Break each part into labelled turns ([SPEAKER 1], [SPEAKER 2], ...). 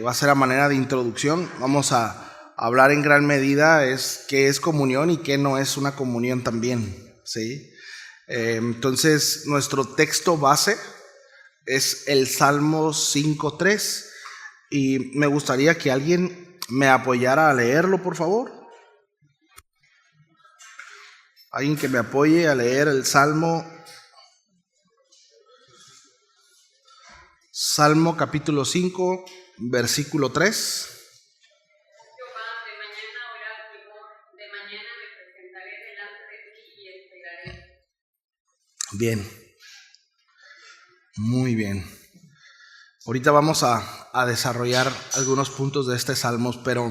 [SPEAKER 1] va a ser a manera de introducción. Vamos a hablar en gran medida qué es comunión y qué no es una comunión también, ¿sí? Entonces, nuestro texto base es el Salmo 5:3 y me gustaría que alguien me apoyara a leerlo, por favor. Alguien que me apoye a leer el Salmo capítulo 5, versículo 3. Bien, muy bien. Ahorita vamos a desarrollar algunos puntos de este Salmos, pero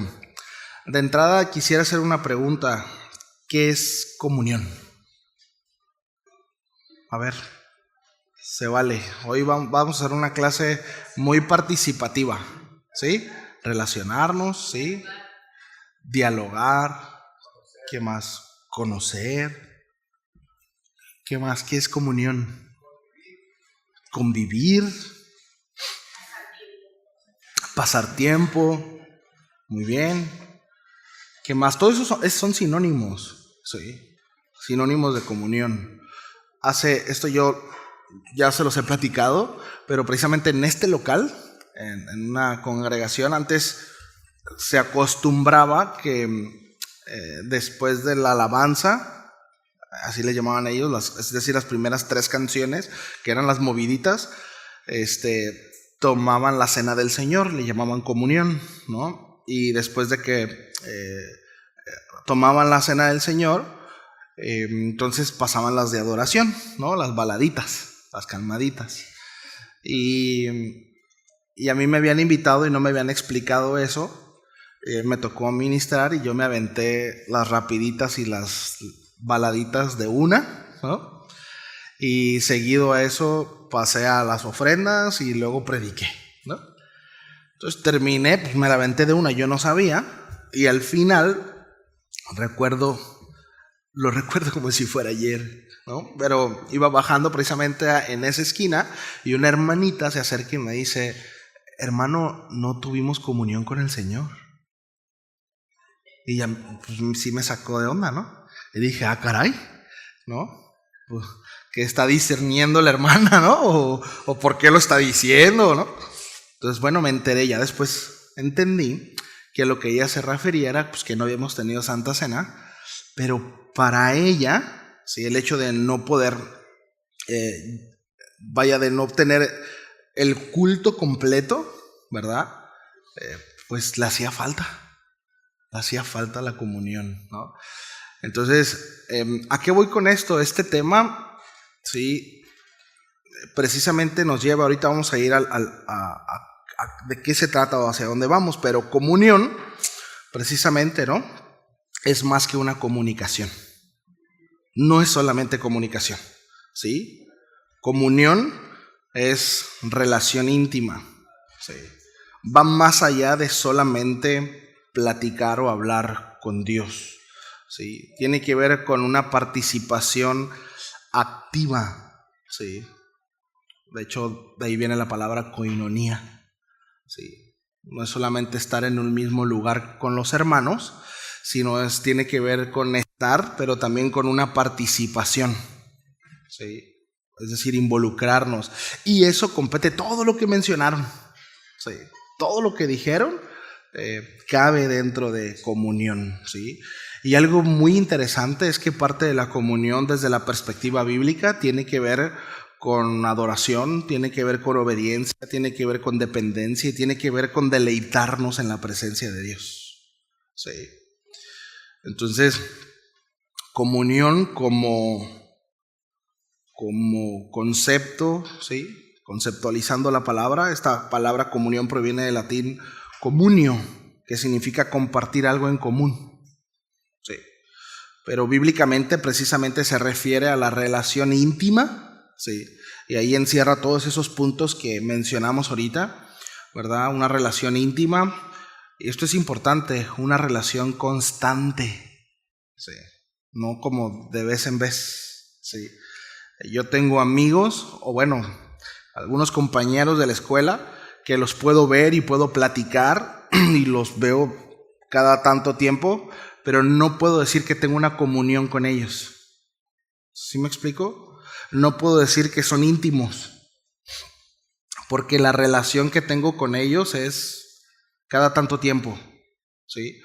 [SPEAKER 1] de entrada quisiera hacer una pregunta. ¿Qué es comunión? A ver, se vale. Hoy vamos a hacer una clase muy participativa, ¿sí? Relacionarnos, ¿sí? Dialogar. ¿Qué más? Conocer. ¿Qué más? ¿Qué es comunión? Convivir. Pasar tiempo. Muy bien. ¿Qué más? Todos esos son sinónimos, ¿sí? Sinónimos de comunión. Esto yo ya se los he platicado, pero precisamente en este local, en una congregación, antes se acostumbraba que después de la alabanza, así le llamaban ellos, es decir, las primeras 3 canciones, que eran las moviditas, tomaban la cena del Señor, le llamaban comunión, ¿no? Y después de que tomaban la cena del Señor, entonces pasaban las de adoración, ¿no? Las baladitas, las calmaditas. Y a mí me habían invitado y no me habían explicado eso. Me tocó ministrar y yo me aventé las rapiditas y las baladitas de una, ¿no? Y seguido a eso pasé a las ofrendas y luego prediqué, ¿no? Entonces terminé, pues me la aventé de una, yo no sabía, y al final lo recuerdo como si fuera ayer, ¿no? Pero iba bajando precisamente en esa esquina y una hermanita se acerca y me dice: hermano, no tuvimos comunión con el Señor. Y ya pues, sí me sacó de onda, ¿no? Y dije, caray, ¿no? Pues, ¿qué está discerniendo la hermana, no? ¿O por qué lo está diciendo, no? Entonces, bueno, me enteré, ya después entendí que lo que ella se refería era pues, que no habíamos tenido Santa Cena, pero para ella, ¿sí? El hecho de no poder, de no obtener el culto completo, ¿verdad? Pues le hacía falta la comunión, ¿no? Entonces, ¿a qué voy con esto? Este tema, sí, precisamente nos lleva, ahorita vamos a ir de qué se trata o hacia dónde vamos, pero comunión, precisamente, ¿no? Es más que una comunicación. No es solamente comunicación, ¿sí? Comunión es relación íntima, ¿sí? Va más allá de solamente platicar o hablar con Dios, ¿sí? Tiene que ver con una participación activa, ¿sí? De hecho, de ahí viene la palabra koinonía, ¿sí? No es solamente estar en un mismo lugar con los hermanos, sino tiene que ver con estar, pero también con una participación, ¿sí? Es decir, involucrarnos. Y eso compete todo lo que mencionaron, ¿sí? Todo lo que dijeron cabe dentro de comunión, ¿sí? Y algo muy interesante es que parte de la comunión desde la perspectiva bíblica tiene que ver con adoración, tiene que ver con obediencia, tiene que ver con dependencia y tiene que ver con deleitarnos en la presencia de Dios, ¿sí? Entonces, comunión como concepto, ¿sí? Conceptualizando la palabra, esta palabra comunión proviene del latín comunio, que significa compartir algo en común, ¿sí? Pero bíblicamente precisamente se refiere a la relación íntima, ¿sí? Y ahí encierra todos esos puntos que mencionamos ahorita, ¿verdad? Una relación íntima, y esto es importante, una relación constante, ¿sí? No como de vez en vez, ¿sí? Yo tengo amigos, o bueno, algunos compañeros de la escuela que los puedo ver y puedo platicar y los veo cada tanto tiempo, pero no puedo decir que tengo una comunión con ellos. ¿Sí me explico? No puedo decir que son íntimos, porque la relación que tengo con ellos es cada tanto tiempo, ¿sí?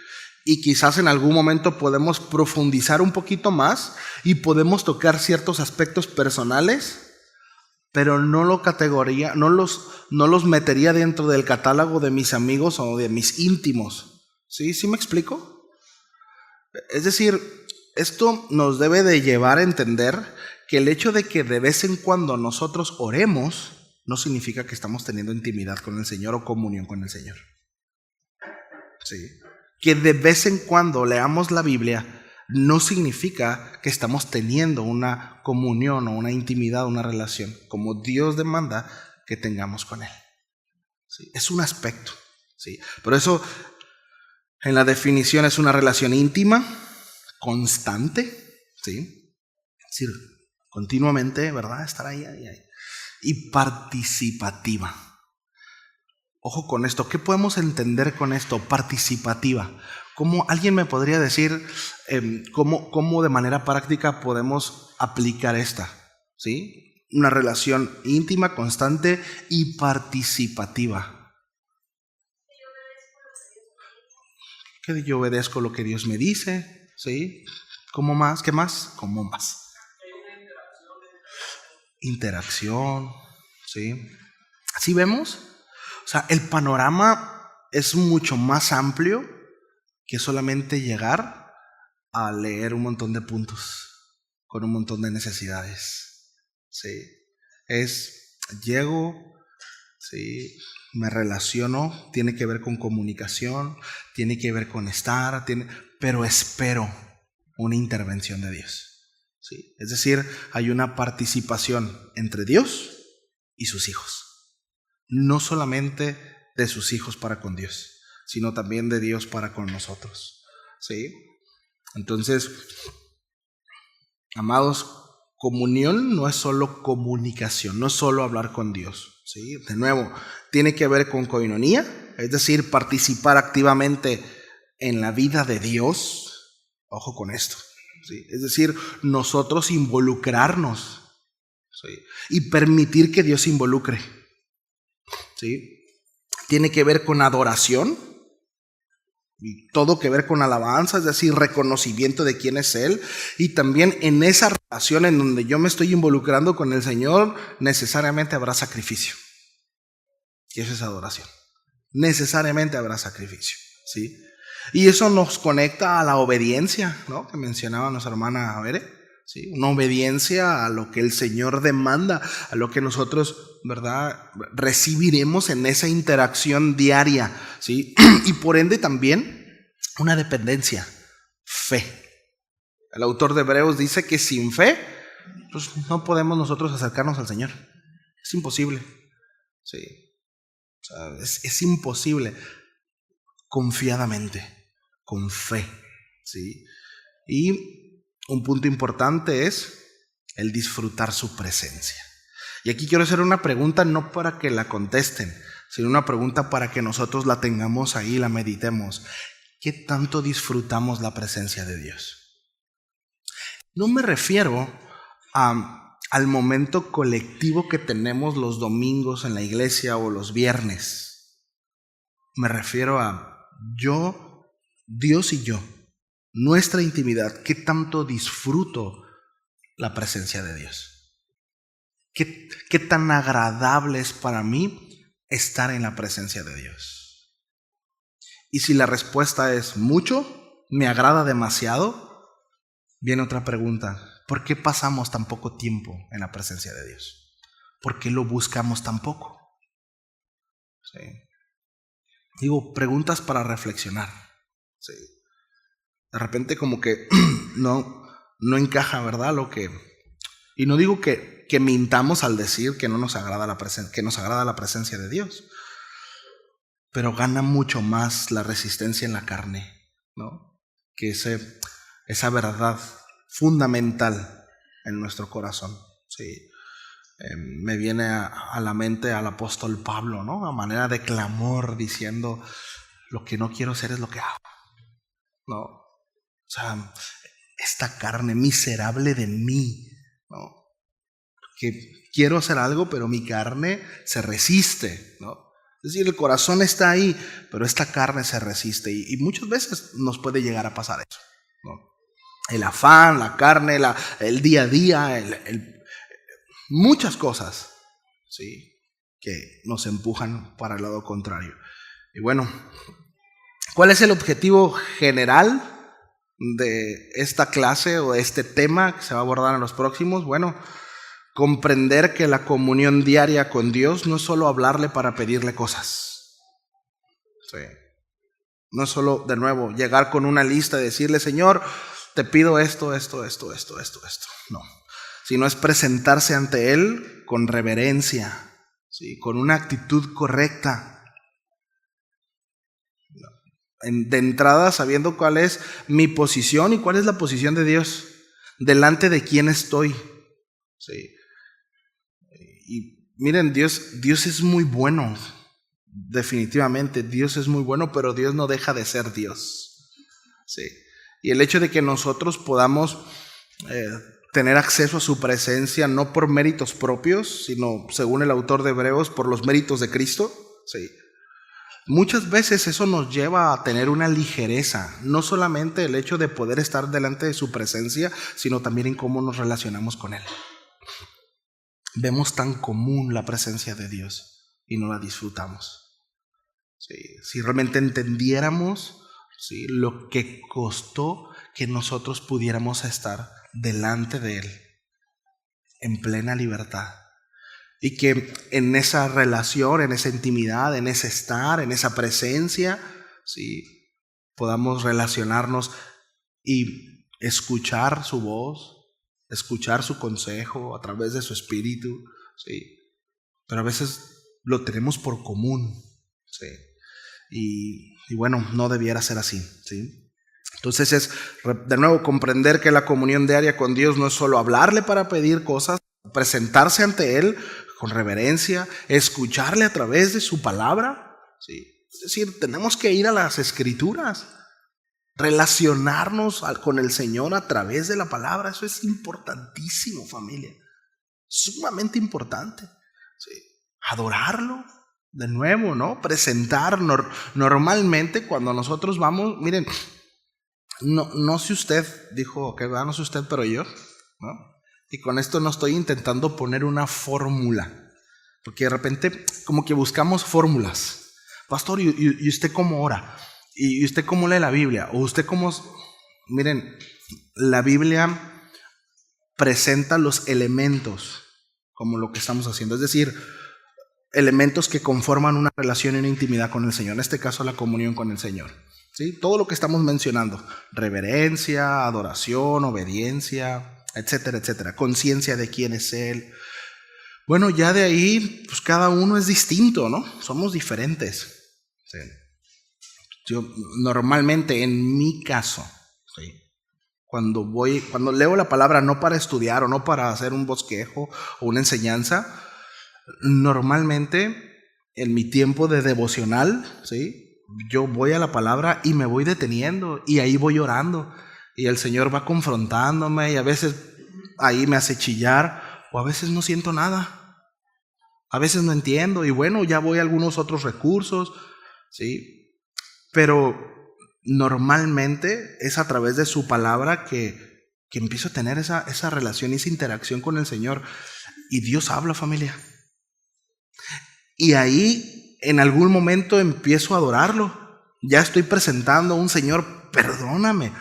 [SPEAKER 1] Y quizás en algún momento podemos profundizar un poquito más y podemos tocar ciertos aspectos personales, pero no los metería dentro del catálogo de mis amigos o de mis íntimos. ¿Sí? ¿Sí me explico? Es decir, esto nos debe de llevar a entender que el hecho de que de vez en cuando nosotros oremos no significa que estamos teniendo intimidad con el Señor o comunión con el Señor. ¿Sí? Que de vez en cuando leamos la Biblia no significa que estamos teniendo una comunión o una intimidad, una relación, como Dios demanda que tengamos con Él. ¿Sí? Es un aspecto. ¿Sí? Por eso, en la definición es una relación íntima, constante, ¿sí? Es decir, continuamente, ¿verdad? Estar ahí. Y participativa. Ojo con esto, ¿qué podemos entender con esto? Participativa. ¿Cómo alguien me podría decir cómo de manera práctica podemos aplicar esta? ¿Sí? Una relación íntima, constante y participativa. Que yo obedezco lo que Dios me dice, ¿sí? ¿Cómo más? ¿Qué más? ¿Cómo más? Interacción, ¿sí? ¿Sí vemos? O sea, el panorama es mucho más amplio que solamente llegar a leer un montón de puntos con un montón de necesidades. ¿Sí? Llego, ¿sí? Me relaciono, tiene que ver con comunicación, tiene que ver con estar, pero espero una intervención de Dios. ¿Sí? Es decir, hay una participación entre Dios y sus hijos. No solamente de sus hijos para con Dios, sino también de Dios para con nosotros. ¿Sí? Entonces, amados, comunión no es solo comunicación, no es solo hablar con Dios. ¿Sí? De nuevo, tiene que ver con koinonía, es decir, participar activamente en la vida de Dios. Ojo con esto. ¿Sí? Es decir, nosotros involucrarnos, ¿sí? Y permitir que Dios se involucre. ¿Sí? Tiene que ver con adoración y todo que ver con alabanza, es decir, reconocimiento de quién es Él. Y también en esa relación en donde yo me estoy involucrando con el Señor, necesariamente habrá sacrificio. Y eso es adoración. Necesariamente habrá sacrificio, ¿sí? Y eso nos conecta a la obediencia, ¿no? Que mencionaba nuestra hermana Bere. ¿Sí? Una obediencia a lo que el Señor demanda, a lo que nosotros, ¿verdad?, recibiremos en esa interacción diaria, ¿sí? Y por ende también una dependencia, fe. El autor de Hebreos dice que sin fe, pues no podemos nosotros acercarnos al Señor. Es imposible, ¿sí? O sea, es imposible. Confiadamente, con fe, ¿sí? Y un punto importante es el disfrutar su presencia. Y aquí quiero hacer una pregunta no para que la contesten, sino una pregunta para que nosotros la tengamos ahí, la meditemos. ¿Qué tanto disfrutamos la presencia de Dios? No me refiero al momento colectivo que tenemos los domingos en la iglesia o los viernes. Me refiero a Dios y yo. Nuestra intimidad, ¿qué tanto disfruto la presencia de Dios? ¿Qué tan agradable es para mí estar en la presencia de Dios? Y si la respuesta es mucho, me agrada demasiado, viene otra pregunta. ¿Por qué pasamos tan poco tiempo en la presencia de Dios? ¿Por qué lo buscamos tan poco? ¿Sí? Digo, preguntas para reflexionar. ¿Sí? De repente como que no encaja, ¿verdad? Y no digo que mintamos al decir que no nos agrada que nos agrada la presencia de Dios, pero gana mucho más la resistencia en la carne, ¿no? Que esa verdad fundamental en nuestro corazón, ¿sí? Me viene a la mente al apóstol Pablo, ¿no? A manera de clamor, diciendo, lo que no quiero hacer es lo que hago, ¿no? O sea, esta carne miserable de mí, ¿no? Que quiero hacer algo, pero mi carne se resiste, ¿no? Es decir, el corazón está ahí, pero esta carne se resiste. Y muchas veces nos puede llegar a pasar eso, ¿no? El afán, la carne, el día a día, muchas cosas, ¿sí?, que nos empujan para el lado contrario. Y bueno, ¿cuál es el objetivo general de esta clase o de este tema que se va a abordar en los próximos? Bueno, comprender que la comunión diaria con Dios no es solo hablarle para pedirle cosas. Sí. No es solo, de nuevo, llegar con una lista y decirle, Señor, te pido esto. No. Sino es presentarse ante Él con reverencia, ¿sí?, con una actitud correcta. De entrada, sabiendo cuál es mi posición y cuál es la posición de Dios, delante de quién estoy. Sí. Y miren, Dios es muy bueno, definitivamente, Dios es muy bueno, pero Dios no deja de ser Dios. Sí. Y el hecho de que nosotros podamos tener acceso a su presencia, no por méritos propios, sino, según el autor de Hebreos, por los méritos de Cristo, sí. Muchas veces eso nos lleva a tener una ligereza, no solamente el hecho de poder estar delante de su presencia, sino también en cómo nos relacionamos con Él. Vemos tan común la presencia de Dios y no la disfrutamos. Sí, si realmente entendiéramos, sí, lo que costó que nosotros pudiéramos estar delante de Él en plena libertad. Y que en esa relación, en esa intimidad, en ese estar, en esa presencia, sí, podamos relacionarnos y escuchar su voz, escuchar su consejo a través de su espíritu, sí. Pero a veces lo tenemos por común, sí. Y bueno, no debiera ser así, sí. Entonces es, de nuevo, comprender que la comunión diaria con Dios no es solo hablarle para pedir cosas, presentarse ante Él con reverencia, escucharle a través de su palabra, ¿sí? Es decir, tenemos que ir a las Escrituras, relacionarnos con el Señor a través de la palabra. Eso es importantísimo, familia, sumamente importante, ¿sí? Adorarlo, de nuevo, ¿no? Presentar. Normalmente cuando nosotros vamos, miren, no sé usted, dijo que no sé usted, pero yo, ¿no? Y con esto no estoy intentando poner una fórmula, porque de repente como que buscamos fórmulas. Pastor, ¿y usted cómo ora? ¿Y usted cómo lee la Biblia? ¿O usted cómo...? Miren, la Biblia presenta los elementos como lo que estamos haciendo. Es decir, elementos que conforman una relación y una intimidad con el Señor. En este caso, la comunión con el Señor, ¿sí? Todo lo que estamos mencionando. Reverencia, adoración, obediencia, etcétera, etcétera. Conciencia de quién es Él. Bueno, ya de ahí, pues cada uno es distinto, ¿no? Somos diferentes. Sí. Yo normalmente, en mi caso, ¿sí?, cuando leo la palabra no para estudiar o no para hacer un bosquejo o una enseñanza, normalmente en mi tiempo de devocional, ¿sí?, yo voy a la palabra y me voy deteniendo y ahí voy orando. Y el Señor va confrontándome y a veces ahí me hace chillar o a veces no siento nada. A veces no entiendo y bueno, ya voy a algunos otros recursos, ¿sí? Pero normalmente es a través de su palabra que empiezo a tener esa relación y esa interacción con el Señor. Y Dios habla, familia. Y ahí en algún momento empiezo a adorarlo. Ya estoy presentando a un Señor, perdóname.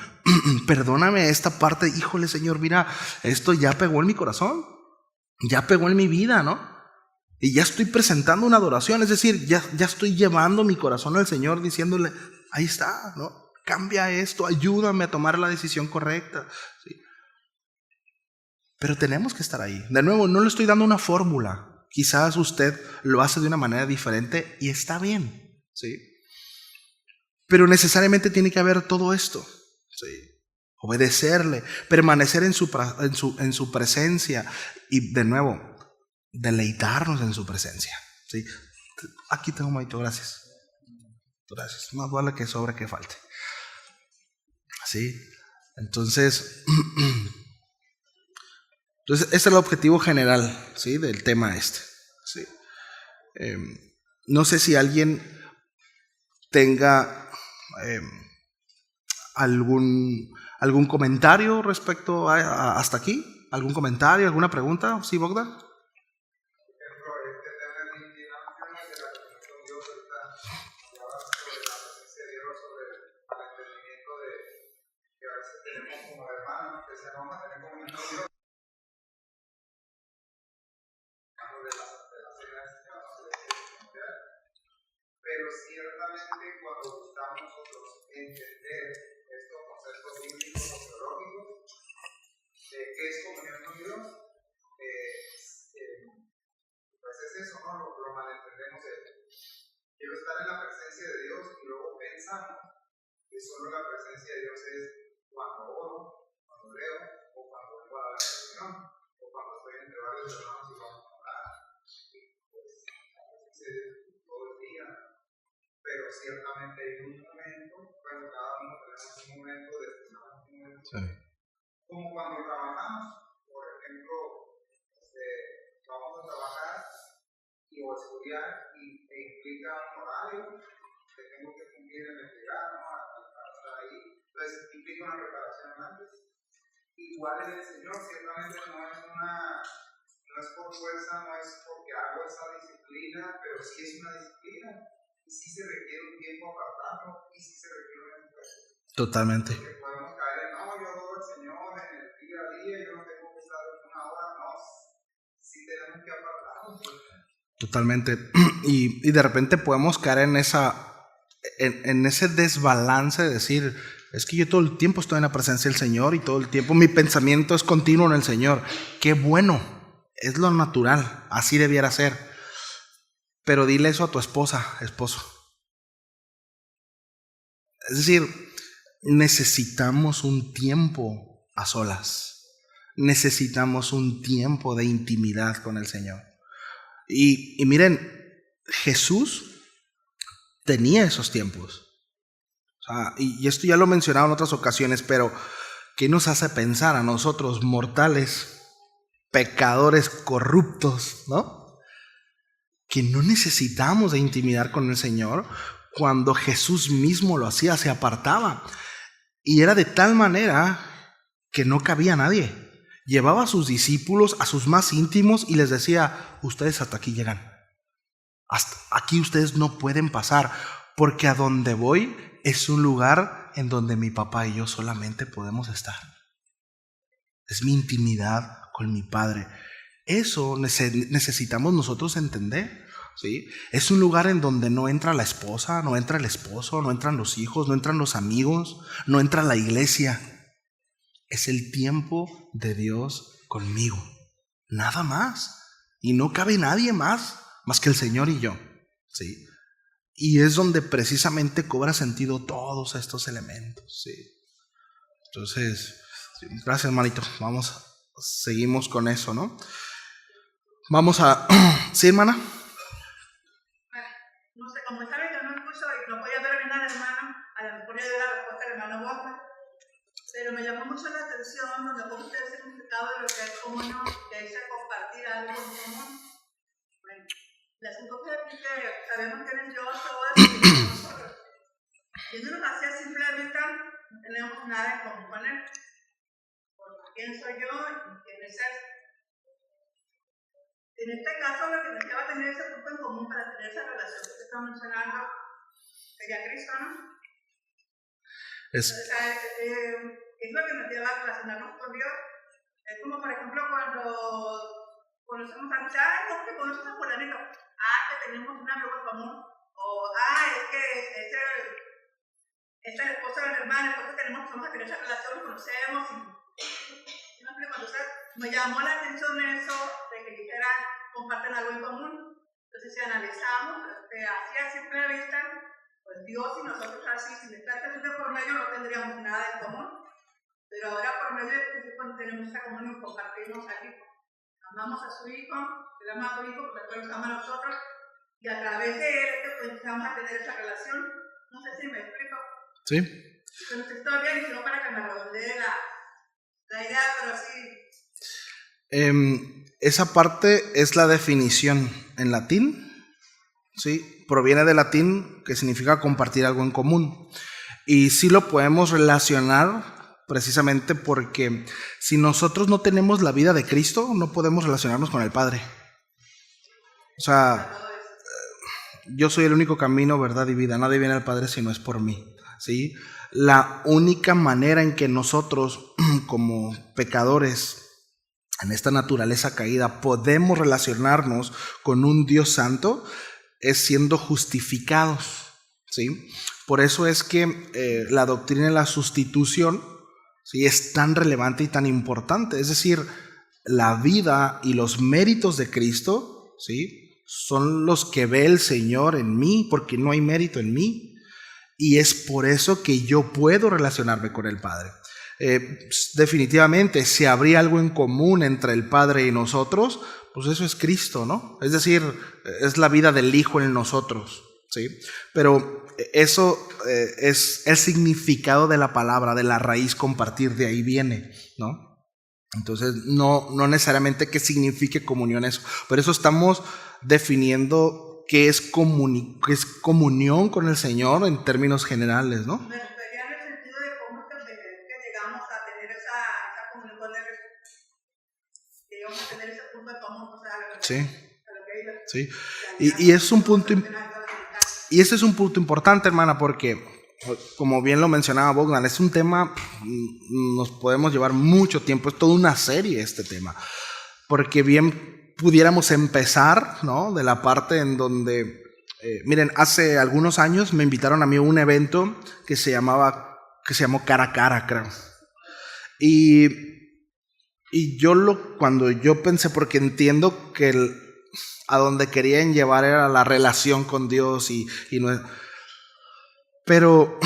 [SPEAKER 1] Perdóname esta parte, híjole Señor, mira, esto ya pegó en mi corazón, ya pegó en mi vida, ¿no? Y ya estoy presentando una adoración, es decir, ya estoy llevando mi corazón al Señor diciéndole, ahí está, ¿no? Cambia esto, ayúdame a tomar la decisión correcta, ¿sí? Pero tenemos que estar ahí. De nuevo, no le estoy dando una fórmula, quizás usted lo hace de una manera diferente y está bien, ¿sí? Pero necesariamente tiene que haber todo esto. Sí. Obedecerle, permanecer en su presencia. Y de nuevo, deleitarnos en su presencia. ¿Sí? Aquí tengo, Maito, gracias. Gracias. Más vale que sobre que falte. ¿Sí? Entonces, ese es el objetivo general, ¿sí?, del tema este. ¿Sí? No sé si alguien tenga algún comentario respecto a hasta aquí. ¿Algún comentario, alguna pregunta? ¿Sí, Bogdan?
[SPEAKER 2] Pero ciertamente cuando buscamos nosotros entender estos conceptos bíblicos o teológicos de qué es comunión con Dios, pues es eso, ¿no? Lo malentendemos. Quiero estar en la presencia de Dios y luego pensamos que solo la presencia de Dios es cuando oro, cuando leo, o cuando vengo a la reunión, o cuando estoy entre varios hermanos y vamos a orar. Y pues la presencia de Dios todo el día. Pero ciertamente hay un momento, bueno, cada uno tenemos un momento destinado, un momento, sí, como cuando trabajamos, por ejemplo, vamos a trabajar o estudiar e implica un horario que tengo que cumplir en el llegar, ¿no?, para estar ahí, entonces implica una preparación antes. Igual en el Señor, ciertamente no es por fuerza, no es porque hago esa disciplina, pero sí es una disciplina. Y sí se requiere un tiempo apartado, y sí se requiere una educación.
[SPEAKER 1] Totalmente.
[SPEAKER 2] Porque podemos caer en, no, yo adoro al Señor en el día a día, yo no tengo que estar una hora, no, sí tenemos que apartarnos.
[SPEAKER 1] Totalmente. Y de repente podemos caer en ese desbalance de decir, es que yo todo el tiempo estoy en la presencia del Señor y todo el tiempo mi pensamiento es continuo en el Señor. Qué bueno, es lo natural, así debiera ser. Pero dile eso a tu esposa, esposo. Es decir, necesitamos un tiempo a solas. Necesitamos un tiempo de intimidad con el Señor. Y miren, Jesús tenía esos tiempos. O sea, y esto ya lo he mencionado en otras ocasiones, pero ¿qué nos hace pensar a nosotros, mortales, pecadores corruptos, ¿no?, que no necesitamos de intimidar con el Señor? Cuando Jesús mismo lo hacía, se apartaba. Y era de tal manera que no cabía nadie. Llevaba a sus discípulos, a sus más íntimos, y les decía, ustedes hasta aquí llegan. Hasta aquí ustedes no pueden pasar, porque a donde voy es un lugar en donde mi papá y yo solamente podemos estar. Es mi intimidad con mi Padre. Eso necesitamos nosotros entender, ¿sí? Es un lugar en donde no entra la esposa, no entra el esposo, no entran los hijos, no entran los amigos, no entra la iglesia. Es el tiempo de Dios conmigo, nada más. Y no cabe nadie más que el Señor y yo, ¿sí? Y es donde precisamente cobra sentido todos estos elementos, ¿sí? Entonces, gracias, hermanito. Seguimos con eso, ¿no? Vamos a... ¿Sí, hermana?
[SPEAKER 3] No sé, como está bien, no escucho y no podía ver nada, hermano. A lo mejor ya dio la respuesta del hermano Walker. Pero me llamó mucho la atención donde pongo usted el significado de lo que es comunión, que dice compartir algo en común. Bueno, el asunto es que sabemos que en Dios todo es nosotros. Y eso nos hacía simplemente no tenemos nada en común con Él. Porque quién soy yo y quién es Él. En este caso, lo que nos lleva a tener ese punto en común para tener esa relación que está mencionando sería Cristo, ¿no? Entonces, es lo que nos lleva a relacionarnos con Dios. Es como, por ejemplo, cuando conocemos a muchos, ¿cómo que conoces a fulanito? Que tenemos un amigo en común. O, es que es el esposo de mi hermana, entonces vamos a tener esa relación, nos conocemos. Y no sé, cuando me llamó la atención eso, de que dijeran, comparten algo en común. Entonces, si analizamos, así a simple vista, pues Dios y nosotros así, sin estar teniendo por medio, no tendríamos nada en común. Pero ahora por medio de Cristo tenemos esta comunión, compartimos aquí. amamos a su Hijo, Él ama a su Hijo porque después nos ama a nosotros, y a través de Él pues vamos a tener esa relación. No sé si me explico.
[SPEAKER 1] Sí.
[SPEAKER 3] Entonces estoy bien, y no para que me redondee la idea, pero sí.
[SPEAKER 1] Esa parte es la definición en latín, ¿sí? Proviene del latín, que significa compartir algo en común. Y sí lo podemos relacionar precisamente porque si nosotros no tenemos la vida de Cristo, no podemos relacionarnos con el Padre. O sea, yo soy el único camino, verdad y vida. Nadie viene al Padre si no es por mí, ¿sí? La única manera en que nosotros, como pecadores, en esta naturaleza caída, podemos relacionarnos con un Dios santo es siendo justificados, ¿sí? Por eso es que la doctrina de la sustitución, ¿sí?, es tan relevante y tan importante. Es decir, la vida y los méritos de Cristo, ¿sí?, son los que ve el Señor en mí, porque no hay mérito en mí. Y es por eso que yo puedo relacionarme con el Padre. Definitivamente, si habría algo en común entre el Padre y nosotros, pues eso es Cristo, ¿no? Es decir, es la vida del Hijo en nosotros, ¿sí? Pero eso es el significado de la palabra, de la raíz compartir, de ahí viene, ¿no? Entonces, no necesariamente que signifique comunión eso. Por eso estamos definiendo qué es comunión con el Señor en términos generales, ¿no?
[SPEAKER 3] Me refería en el sentido de cómo es que llegamos a tener esa comunión con Él, que llegamos a tener ese punto de común, o sea,
[SPEAKER 1] sí. Y es un punto, y ese es un punto importante, hermana, porque como bien lo mencionaba Bogdan, es un tema, nos podemos llevar mucho tiempo, es toda una serie este tema, porque bien pudiéramos empezar, ¿no?, de la parte en donde, miren, hace algunos años me invitaron a mí a un evento que se llamó Cara a Cara, creo. Y cuando yo pensé, porque entiendo que a donde querían llevar era la relación con Dios y no, pero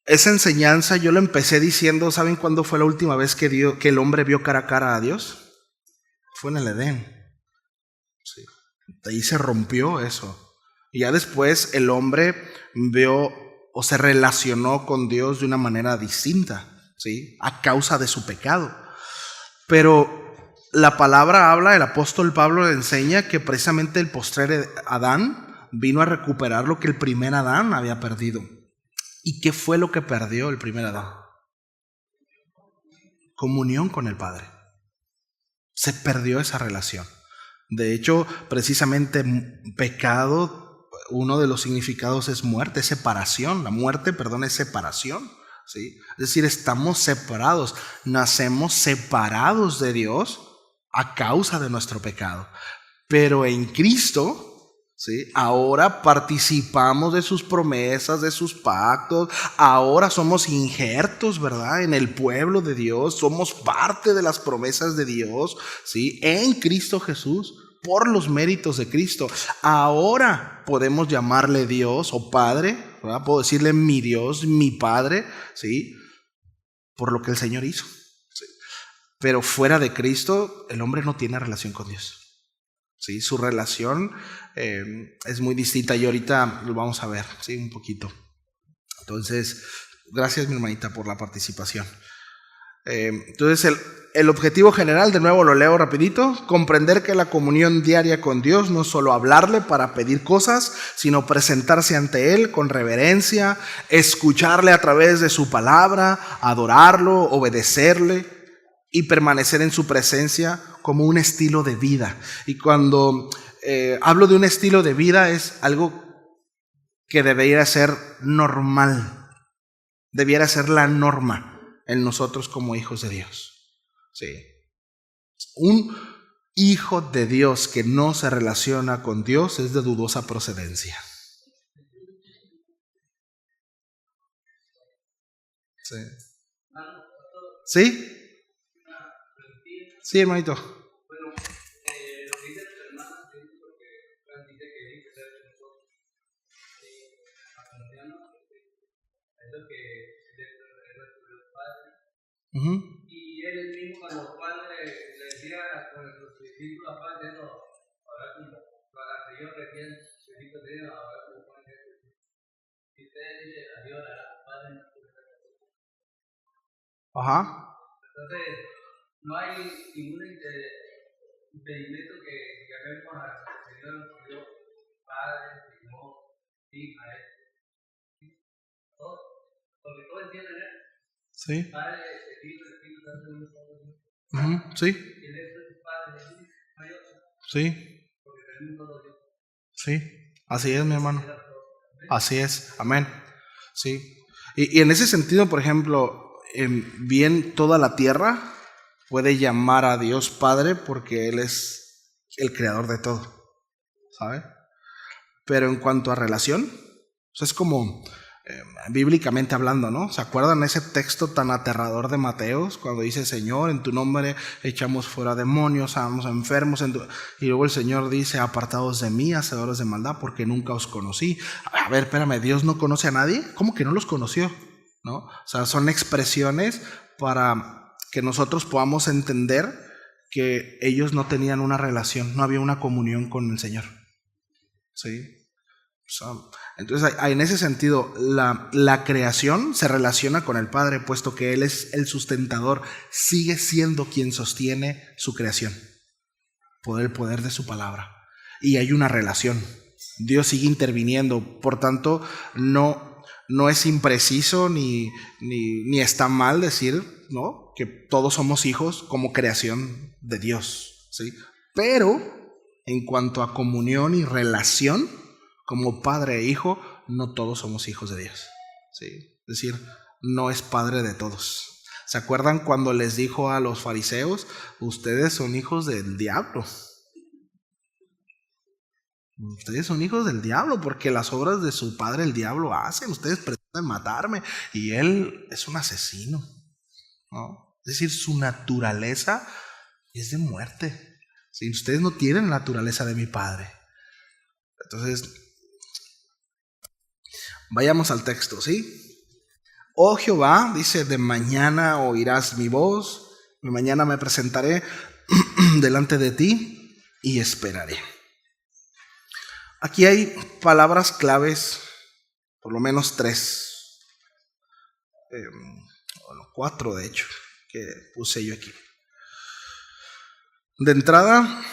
[SPEAKER 1] esa enseñanza yo la empecé diciendo, ¿saben cuándo fue la última vez que el hombre vio cara a cara a Dios? Fue en el Edén. Sí. De ahí se rompió eso. Y ya después el hombre vio o se relacionó con Dios de una manera distinta, ¿sí?, a causa de su pecado. Pero la palabra habla, el apóstol Pablo enseña que precisamente el postrer Adán vino a recuperar lo que el primer Adán había perdido. ¿Y qué fue lo que perdió el primer Adán? Comunión con el Padre. Se perdió esa relación. De hecho, precisamente pecado, uno de los significados es muerte, es separación. La muerte, perdón, es separación, ¿sí? Es decir, estamos separados, nacemos separados de Dios a causa de nuestro pecado. Pero en Cristo, ¿sí?, ahora participamos de sus promesas, de sus pactos. Ahora somos injertos, ¿verdad?, en el pueblo de Dios. Somos parte de las promesas de Dios, ¿sí?, en Cristo Jesús, por los méritos de Cristo. Ahora podemos llamarle Dios o Padre, ¿verdad? Puedo decirle mi Dios, mi Padre, ¿sí?, por lo que el Señor hizo, ¿sí? Pero fuera de Cristo, el hombre no tiene relación con Dios. ¿Sí? Su relación es muy distinta y ahorita lo vamos a ver, ¿sí?, un poquito. Entonces, gracias mi hermanita por la participación. Entonces, el objetivo general, de nuevo lo leo rapidito: comprender que la comunión diaria con Dios no es solo hablarle para pedir cosas, sino presentarse ante Él con reverencia, escucharle a través de su palabra, adorarlo, obedecerle y permanecer en su presencia como un estilo de vida. Y cuando hablo de un estilo de vida, es algo que debería ser normal, debiera ser la norma en nosotros como hijos de Dios. Sí. Un hijo de Dios que no se relaciona con Dios es de dudosa procedencia. Sí. ¿Sí? Sí, hermanito.
[SPEAKER 4] Bueno, lo que dice tu hermana, porque Fran dice que hay que ser nosotros ancianos, es lo que el Padre. Y él mismo, cuando el Padre le decía a nuestros Dios requiere bendito de Dios, ahora se lo pone que si usted dice a Dios, a la Padre,
[SPEAKER 1] Ajá.
[SPEAKER 4] entonces no hay ningún impedimento que llamemos al Señor Dios, Padre, Hijo, Hija, todo, porque todos entienden eso.
[SPEAKER 1] Sí.
[SPEAKER 4] Padre, Hijo, Espíritu Santo, un solo Dios.
[SPEAKER 1] Sí.
[SPEAKER 4] Y en eso es Padre, no hay otro,
[SPEAKER 1] Sí.
[SPEAKER 4] porque tenemos un solo Dios.
[SPEAKER 1] Sí. Así es, mi hermano. Así es. Amén. Sí. Y en ese sentido, por ejemplo, bien toda la tierra puede llamar a Dios Padre porque Él es el creador de todo, ¿sabe? Pero en cuanto a relación, o sea, es como bíblicamente hablando, ¿no? ¿Se acuerdan ese texto tan aterrador de Mateos cuando dice, Señor, en tu nombre echamos fuera demonios, sanamos enfermos, y luego el Señor dice, apartados de mí, hacedores de maldad, porque nunca os conocí? A ver, espérame, ¿Dios no conoce a nadie? ¿Cómo que no los conoció? ¿No? O sea, son expresiones para que nosotros podamos entender que ellos no tenían una relación, no había una comunión con el Señor. ¿Sí? Entonces, en ese sentido, la creación se relaciona con el Padre, puesto que Él es el sustentador, sigue siendo quien sostiene su creación por el poder de su palabra. Y hay una relación. Dios sigue interviniendo, por tanto, no es impreciso ni está mal decir, ¿no?, que todos somos hijos como creación de Dios, ¿sí? Pero en cuanto a comunión y relación, como padre e hijo, no todos somos hijos de Dios, ¿sí? Es decir, no es padre de todos. ¿Se acuerdan cuando les dijo a los fariseos, ustedes son hijos del diablo? Ustedes son hijos del diablo porque las obras de su padre el diablo hacen. Ustedes pretenden matarme y él es un asesino, ¿no? Es decir, su naturaleza es de muerte. ¿Sí? Ustedes no tienen la naturaleza de mi padre. Entonces, vayamos al texto, ¿sí? Oh Jehová, dice, de mañana oirás mi voz, de mañana me presentaré delante de ti y esperaré. Aquí hay palabras claves, por lo menos 3, bueno, 4 de hecho, que puse yo aquí. De entrada,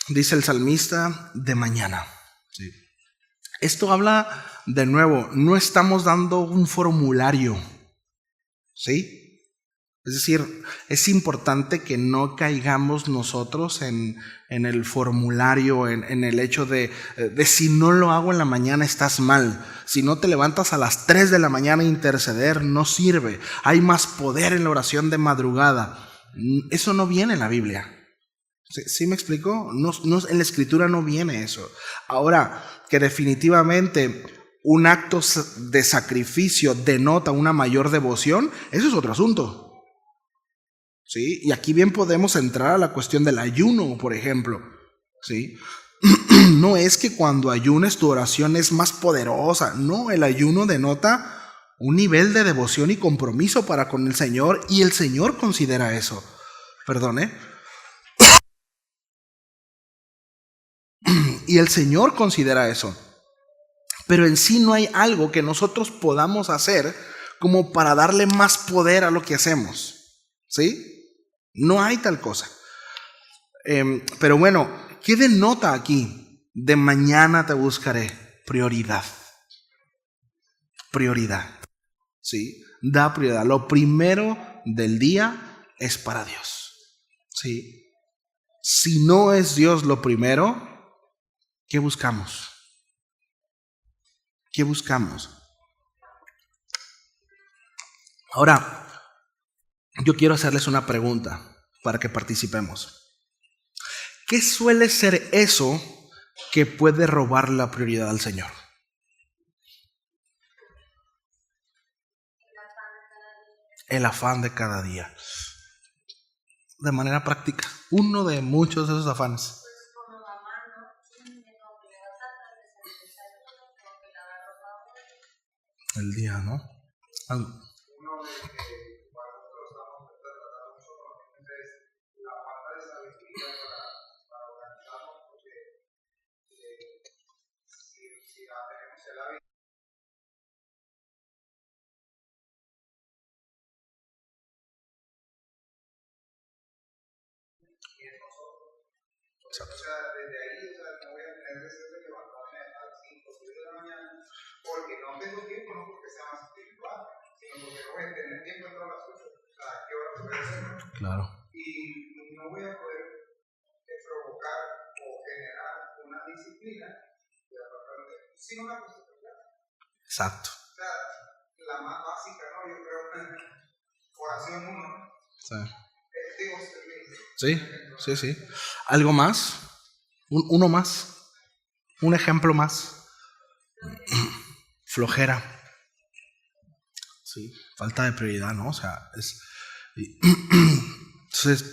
[SPEAKER 1] dice el salmista, de mañana. ¿Sí? Esto habla, de nuevo, no estamos dando un formulario, ¿sí? Es decir, es importante que no caigamos nosotros en el formulario, en el hecho de si no lo hago en la mañana estás mal. Si no te levantas a las 3 de la mañana a interceder, no sirve. Hay más poder en la oración de madrugada. Eso no viene en la Biblia. ¿Sí me explico? No, en la Escritura no viene eso. Ahora, que definitivamente un acto de sacrificio denota una mayor devoción, eso es otro asunto. ¿Sí? Y aquí bien podemos entrar a la cuestión del ayuno, por ejemplo, ¿sí? No es que cuando ayunes tu oración es más poderosa, no, el ayuno denota un nivel de devoción y compromiso para con el Señor, y el Señor considera eso. Y el Señor considera eso. Pero en sí no hay algo que nosotros podamos hacer como para darle más poder a lo que hacemos, ¿sí? No hay tal cosa. Pero bueno, ¿qué denota aquí? De mañana te buscaré. Prioridad. Prioridad. ¿Sí? Da prioridad. Lo primero del día es para Dios. ¿Sí? Si no es Dios lo primero, ¿qué buscamos? ¿Qué buscamos? Ahora, yo quiero hacerles una pregunta para que participemos. ¿Qué suele ser eso que puede robar la prioridad al Señor? El afán de cada día. De manera práctica, uno de muchos de esos afanes. El día, ¿no?
[SPEAKER 2] Uno de que nosotros estamos tratando mucho con la gente es la falta de sabiduría para organizarnos, porque sea, desde ahí, o sea, no voy a tener deseo de levantarme a las 5 o 6 de la mañana porque no tengo tiempo, no porque sea más espiritual, sino porque no voy a tener tiempo en todas las cosas. O sea, ¿qué hora voy a hacer?
[SPEAKER 1] Claro.
[SPEAKER 2] Y no voy a poder provocar o generar una disciplina de apartar de sino una costumbre.
[SPEAKER 1] Exacto.
[SPEAKER 2] O sea, la más básica, ¿no? Yo creo que oración 1.
[SPEAKER 1] Sí.
[SPEAKER 2] Dios,
[SPEAKER 1] Sí. ¿Algo más? Uno más. Un ejemplo más. Flojera. Sí. Falta de prioridad, ¿no? O sea, entonces,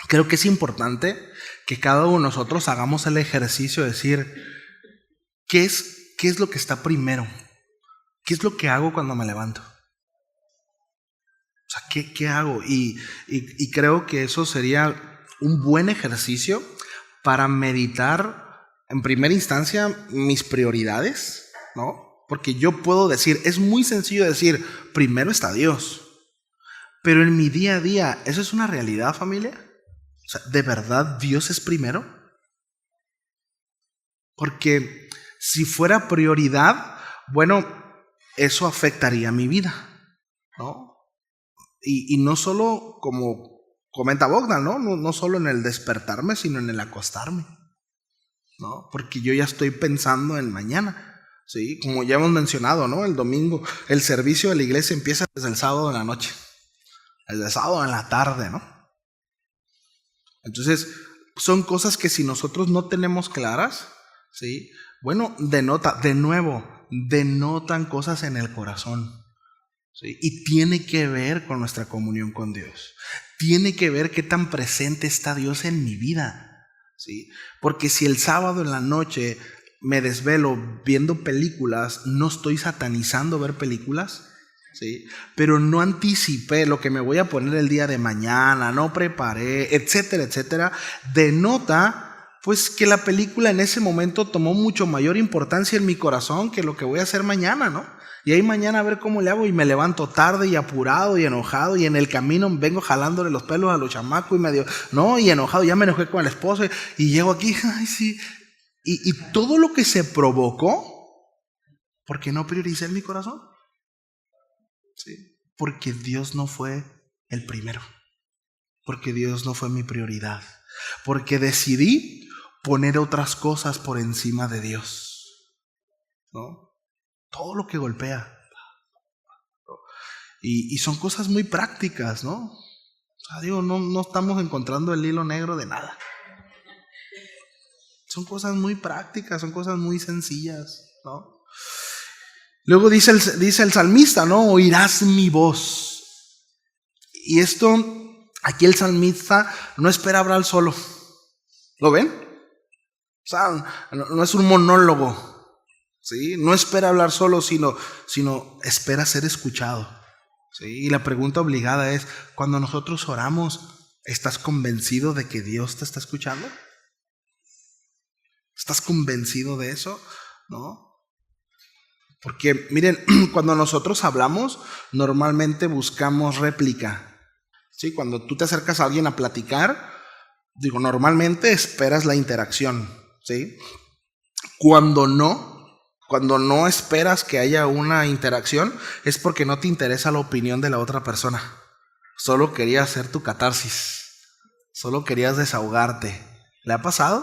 [SPEAKER 1] creo que es importante que cada uno de nosotros hagamos el ejercicio de decir, ¿qué es lo que está primero? ¿Qué es lo que hago cuando me levanto? O sea, ¿qué hago? Y creo que eso sería un buen ejercicio para meditar, en primera instancia, mis prioridades, ¿no? Porque yo puedo decir, es muy sencillo decir, primero está Dios. Pero en mi día a día, ¿eso es una realidad, familia? O sea, ¿de verdad Dios es primero? Porque si fuera prioridad, bueno, eso afectaría mi vida, ¿no? Y no solo como comenta Bogdan, ¿no? No solo en el despertarme, sino en el acostarme, ¿no? Porque yo ya estoy pensando en mañana, ¿sí? Como ya hemos mencionado, ¿no? El domingo, el servicio de la iglesia empieza desde el sábado en la noche, desde el sábado en la tarde, ¿no? Entonces, son cosas que si nosotros no tenemos claras, ¿sí? Bueno, denotan cosas en el corazón. ¿Sí? Y tiene que ver con nuestra comunión con Dios. Tiene que ver qué tan presente está Dios en mi vida, ¿sí? Porque si el sábado en la noche me desvelo viendo películas, no estoy satanizando ver películas, ¿sí? Pero no anticipé lo que me voy a poner el día de mañana, no preparé, etcétera, etcétera, denota pues que la película en ese momento tomó mucho mayor importancia en mi corazón que lo que voy a hacer mañana, ¿no? Y ahí mañana a ver cómo le hago y me levanto tarde y apurado y enojado y en el camino vengo jalándole los pelos a los chamacos y medio, no, y enojado, ya me enojé con el esposo y llego aquí, ay sí, y todo lo que se provocó, porque no prioricé en mi corazón, ¿sí? Porque Dios no fue el primero, porque Dios no fue mi prioridad, porque decidí poner otras cosas por encima de Dios, ¿no? Todo lo que golpea. Y son cosas muy prácticas, ¿no? O sea, digo, no estamos encontrando el hilo negro de nada. Son cosas muy prácticas, son cosas muy sencillas, ¿no? Luego dice el salmista, ¿no? Oirás mi voz. Y esto, aquí el salmista no espera hablar solo. ¿Lo ven? O sea, no es un monólogo. ¿Sí? No espera hablar solo, sino espera ser escuchado, ¿sí? Y la pregunta obligada es, cuando nosotros oramos, ¿estás convencido de que Dios te está escuchando? ¿Estás convencido de eso? ¿No? Porque, miren, cuando nosotros hablamos, normalmente buscamos réplica, ¿sí? Cuando tú te acercas a alguien a platicar, normalmente esperas la interacción, ¿sí? Cuando no esperas que haya una interacción, es porque no te interesa la opinión de la otra persona. Solo querías hacer tu catarsis. Solo querías desahogarte. ¿Le ha pasado?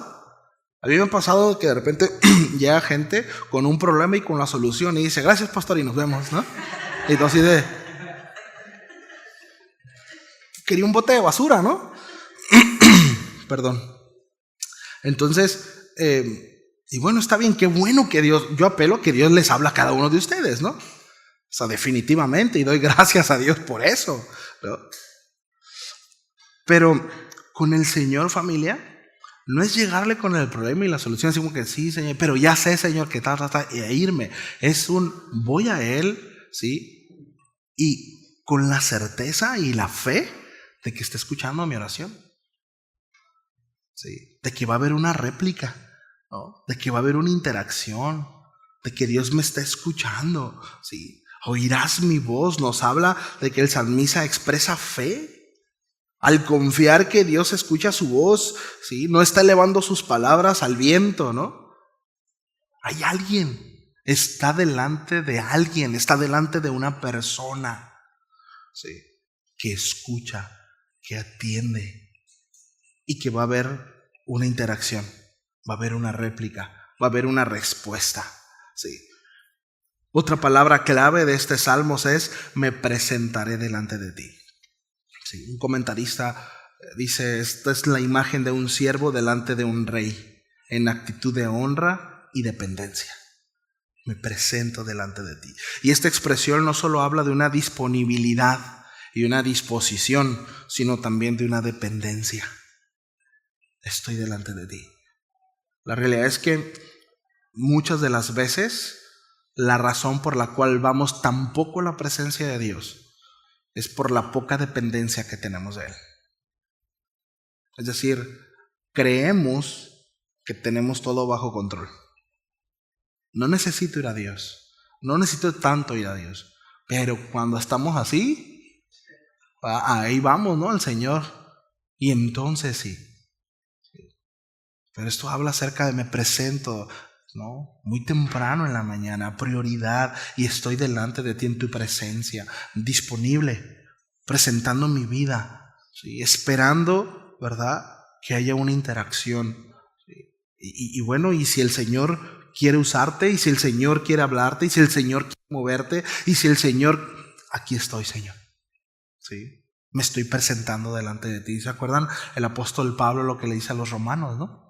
[SPEAKER 1] A mí me ha pasado que de repente llega gente con un problema y con la solución y dice, gracias pastor y nos vemos, ¿no? Y tú así de... Quería un bote de basura, ¿no? Perdón. Entonces... y bueno, está bien, qué bueno que Dios, yo apelo a que Dios les habla a cada uno de ustedes, ¿no? O sea, definitivamente, y doy gracias a Dios por eso, ¿no? Pero con el Señor, familia, no es llegarle con el problema y la solución, así como que sí, Señor, pero ya sé, Señor, que e irme. Es voy a Él, ¿sí? Y con la certeza y la fe de que está escuchando mi oración, ¿sí? De que va a haber una réplica, ¿no? De que va a haber una interacción, de que Dios me está escuchando, ¿sí? Oirás mi voz, nos habla de que el salmista expresa fe, Al confiar que Dios escucha su voz, ¿sí? No está elevando sus palabras al viento, ¿no? Hay alguien, está delante de alguien, está delante de una persona, ¿sí? Que escucha, que atiende y que va a haber una interacción, va a haber una réplica, va a haber una respuesta, ¿sí? Otra palabra clave de este Salmos es: me presentaré delante de ti. Sí, un comentarista dice: esta es la imagen de un siervo delante de un rey, en actitud de honra y dependencia. Me presento delante de ti. Y esta expresión no solo habla de una disponibilidad y una disposición, sino también de una dependencia. Estoy delante de ti. La realidad es que muchas de las veces la razón por la cual vamos tan poco a la presencia de Dios es por la poca dependencia que tenemos de Él. Es decir, creemos que tenemos todo bajo control. No necesito ir a Dios, no necesito tanto ir a Dios, pero cuando estamos así, ahí vamos, ¿no? Al Señor. Y entonces sí. Pero esto habla acerca de me presento, ¿no? Muy temprano en la mañana, prioridad, y estoy delante de ti en tu presencia, disponible, presentando mi vida, ¿sí? Esperando, ¿verdad?, que haya una interacción. ¿Sí? Y bueno, y si el Señor quiere usarte, y si el Señor quiere hablarte, y si el Señor quiere moverte, y si el Señor, aquí estoy, Señor, ¿sí? Me estoy presentando delante de ti. ¿Se acuerdan el apóstol Pablo lo que le dice a los romanos, no?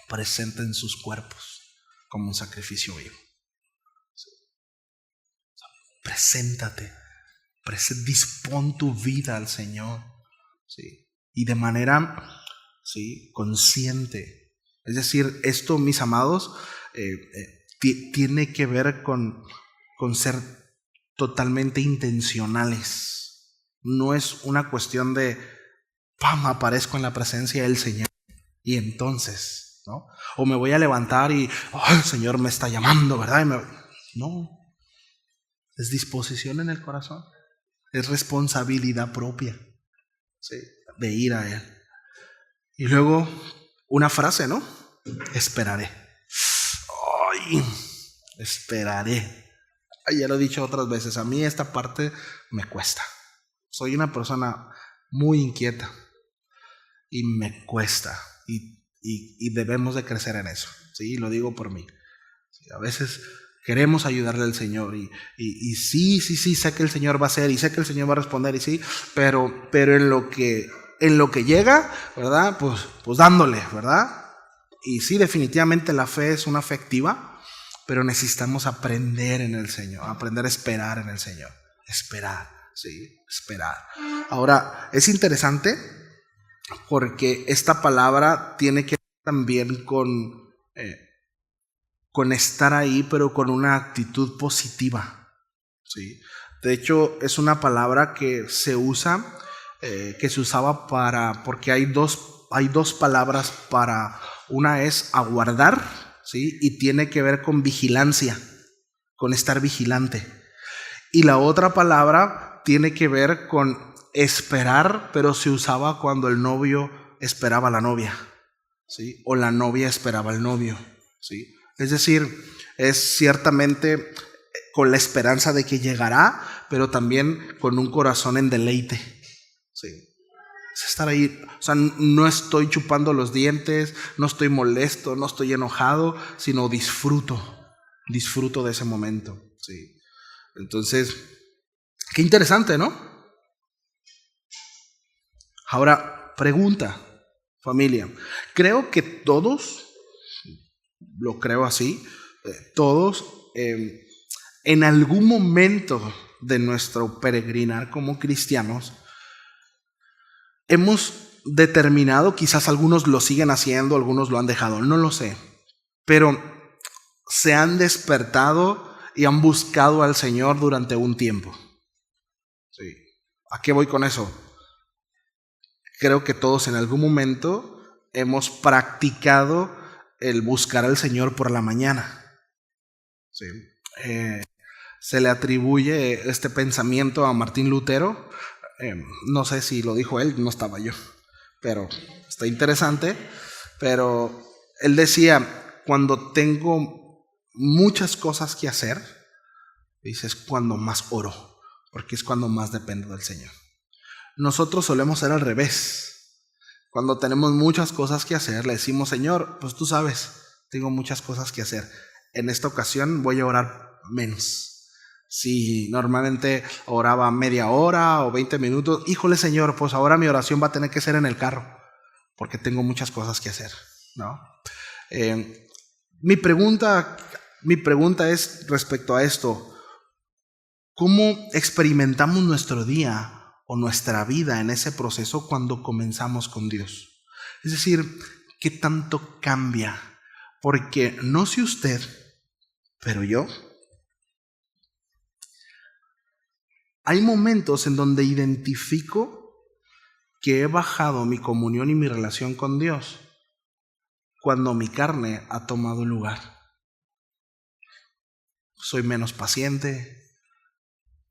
[SPEAKER 1] Presenten sus cuerpos como un sacrificio vivo. ¿Sí? Preséntate, dispón tu vida al Señor, ¿sí? Y de manera, ¿sí?, consciente. Es decir, esto, mis amados, tiene que ver con ser totalmente intencionales. No es una cuestión de ¡pam!, aparezco en la presencia del Señor y entonces, ¿no? O me voy a levantar y el Señor me está llamando, ¿verdad? No, es disposición en el corazón, es responsabilidad propia, ¿sí?, de ir a Él. Y luego una frase, ¿no? Esperaré. Esperaré. Ya lo he dicho otras veces, a mí esta parte me cuesta. Soy una persona muy inquieta y me cuesta, y debemos de crecer en eso, ¿sí? Lo digo por mí. ¿Sí? A veces queremos ayudarle al Señor y sí, sé que el Señor va a hacer y sé que el Señor va a responder y sí, pero en lo que llega, ¿verdad? Pues dándole, ¿verdad? Y sí, definitivamente la fe es una fe activa, pero necesitamos aprender en el Señor, aprender a esperar en el Señor. Esperar, sí, esperar. Ahora, es interesante porque esta palabra tiene que ver también con estar ahí, pero con una actitud positiva, ¿sí? De hecho, es una palabra que se usa, que se usaba porque hay dos palabras para. Una es aguardar, ¿sí?, y tiene que ver con vigilancia, con estar vigilante. Y la otra palabra tiene que ver con esperar, pero se usaba cuando el novio esperaba a la novia, ¿sí?, o la novia esperaba al novio, ¿sí? Es decir, es ciertamente con la esperanza de que llegará, pero también con un corazón en deleite, ¿sí? Es estar ahí, o sea, no estoy chupando los dientes, no estoy molesto, no estoy enojado, sino disfruto de ese momento, ¿sí? Entonces, qué interesante, ¿no? Ahora, pregunta, familia. Creo que todos, lo creo así, todos en algún momento de nuestro peregrinar como cristianos hemos determinado, quizás algunos lo siguen haciendo, algunos lo han dejado, no lo sé, pero se han despertado y han buscado al Señor durante un tiempo. Sí. ¿A qué voy con eso? Creo que todos en algún momento hemos practicado el buscar al Señor por la mañana. Sí. Se le atribuye este pensamiento a Martín Lutero, no sé si lo dijo él, no estaba yo, pero está interesante. Pero él decía, cuando tengo muchas cosas que hacer, dice, es cuando más oro, porque es cuando más dependo del Señor. Nosotros solemos ser al revés. Cuando tenemos muchas cosas que hacer, le decimos, Señor, pues tú sabes, tengo muchas cosas que hacer. En esta ocasión voy a orar menos. Si normalmente oraba media hora o 20 minutos, híjole, Señor, pues ahora mi oración va a tener que ser en el carro, porque tengo muchas cosas que hacer, ¿no? Mi pregunta es respecto a esto: ¿cómo experimentamos nuestro día o nuestra vida en ese proceso cuando comenzamos con Dios? Es decir, ¿qué tanto cambia? Porque no sé usted, pero yo, hay momentos en donde identifico que he bajado mi comunión y mi relación con Dios cuando mi carne ha tomado lugar. Soy menos paciente,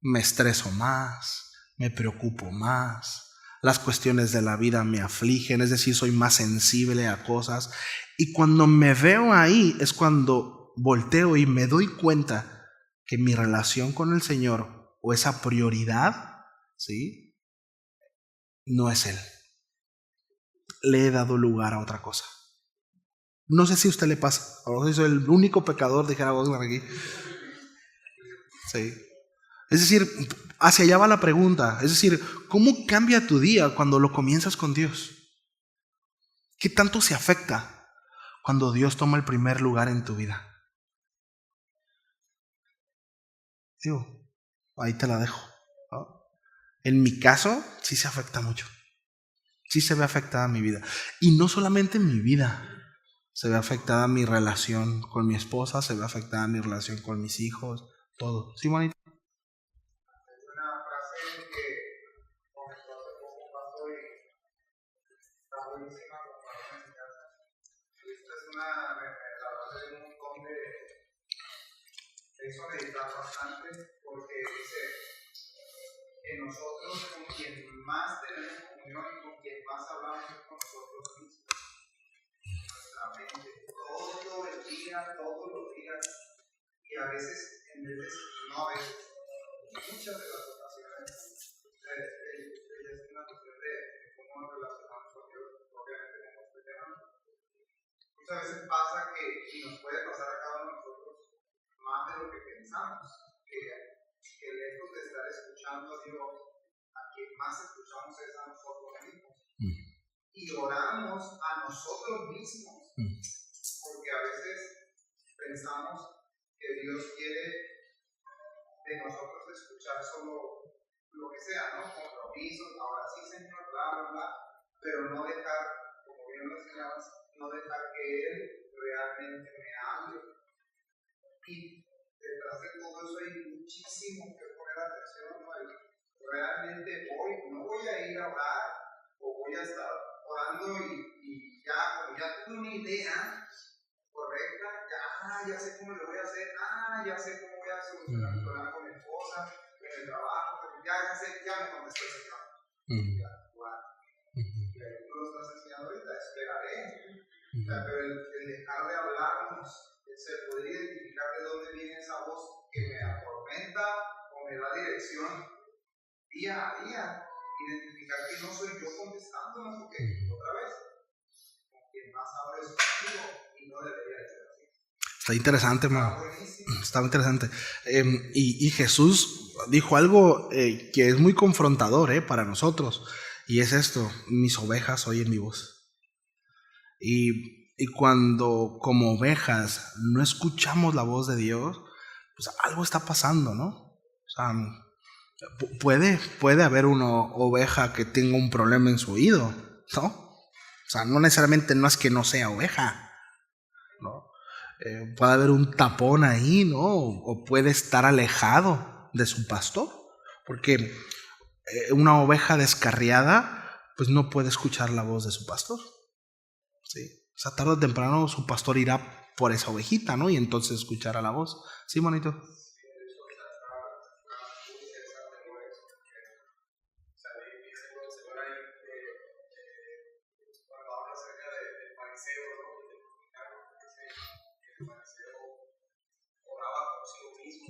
[SPEAKER 1] me estreso más, me preocupo más, las cuestiones de la vida me afligen, es decir, soy más sensible a cosas. Y cuando me veo ahí es cuando volteo y me doy cuenta que mi relación con el Señor, o esa prioridad, ¿sí?, no es Él. Le he dado lugar a otra cosa. No sé si a usted le pasa. Ahora soy el único pecador, dijera Osman aquí. Sí. Es decir, hacia allá va la pregunta. Es decir, ¿cómo cambia tu día cuando lo comienzas con Dios? ¿Qué tanto se afecta cuando Dios toma el primer lugar en tu vida? Digo, ahí te la dejo, ¿no? En mi caso, sí se afecta mucho. Sí se ve afectada mi vida. Y no solamente mi vida. Se ve afectada mi relación con mi esposa, se ve afectada mi relación con mis hijos, todo. ¿Sí, manito?
[SPEAKER 2] Es una frase que comentó hace poco Paco y está buenísima comparada en mi casa. Esta es la base de un montón de hizo meditar bastante, porque dice que nosotros con quien más tenemos comunión y con quien más hablamos es con nosotros mismos. Nuestra mente, todo el día, todos los días, y a veces, no a veces, muchas de las ocasiones, es una cuestión de cómo nos relacionamos con Dios, obviamente con este tema. Muchas veces pasa que, y nos puede pasar a cada uno de nosotros, más de lo que pensamos, que lejos de estar escuchando a Dios, a quien más escuchamos es a nosotros mismos. Y oramos a nosotros mismos, porque a veces pensamos que Dios quiere de nosotros escuchar solo lo que sea, ¿no? Compromisos, ahora sí, Señor, bla, bla, bla, pero no dejar, como bien lo enseñabas, no dejar que Él realmente me hable. Y detrás de todo eso hay muchísimo que poner atención, ¿no? Realmente no voy a ir a orar, o voy a estar orando y ya, como ya tuve una idea correcta, ya sé cómo lo voy a hacer, ya sé cómo voy a solucionar el problema con mi esposa, con el trabajo, ya sé, ya me contestó el Señor. Ya, bueno. Y ahí tú lo estás enseñando ahorita, esperaré. Pero el dejar de hablarnos, se puede identificar de dónde viene esa voz que me atormenta o me da dirección día a día. Identificar que no soy yo contestándonos, porque otra vez, con quien más hablo es contigo y no debería de ser así.
[SPEAKER 1] Está interesante, hermano. Está interesante. Y Jesús dijo algo que es muy confrontador para nosotros. Y es esto: mis ovejas oyen mi voz. Y cuando como ovejas no escuchamos la voz de Dios, pues algo está pasando, ¿no? O sea, puede haber una oveja que tenga un problema en su oído, ¿no? O sea, no necesariamente no es que no sea oveja, ¿no? Puede haber un tapón ahí, ¿no? O puede estar alejado de su pastor, porque una oveja descarriada pues no puede escuchar la voz de su pastor, ¿sí? O sea, tarde o temprano su pastor irá por esa ovejita, ¿no? Y entonces escuchará la voz. ¿Sí, manito?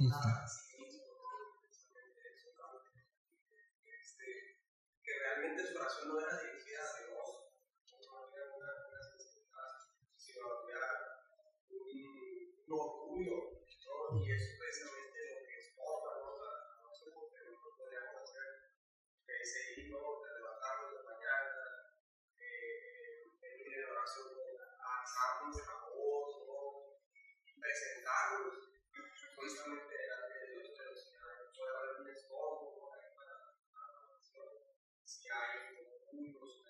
[SPEAKER 4] nada a sí mismo, que realmente su oración no era dirigida a Dios, no había una sensibilidad, sino había un orgullo, ¿no? Y eso precisamente lo que estorba, ¿no? La oración, porque nosotros podríamos hacer ese himno de levantarnos de mañana, venir en oración, alzar nuestra voz, ¿no? Y presentarnos justamente delante de Dios, pero si puede haber un estorbo por ahí para la oración, si hay orgullos,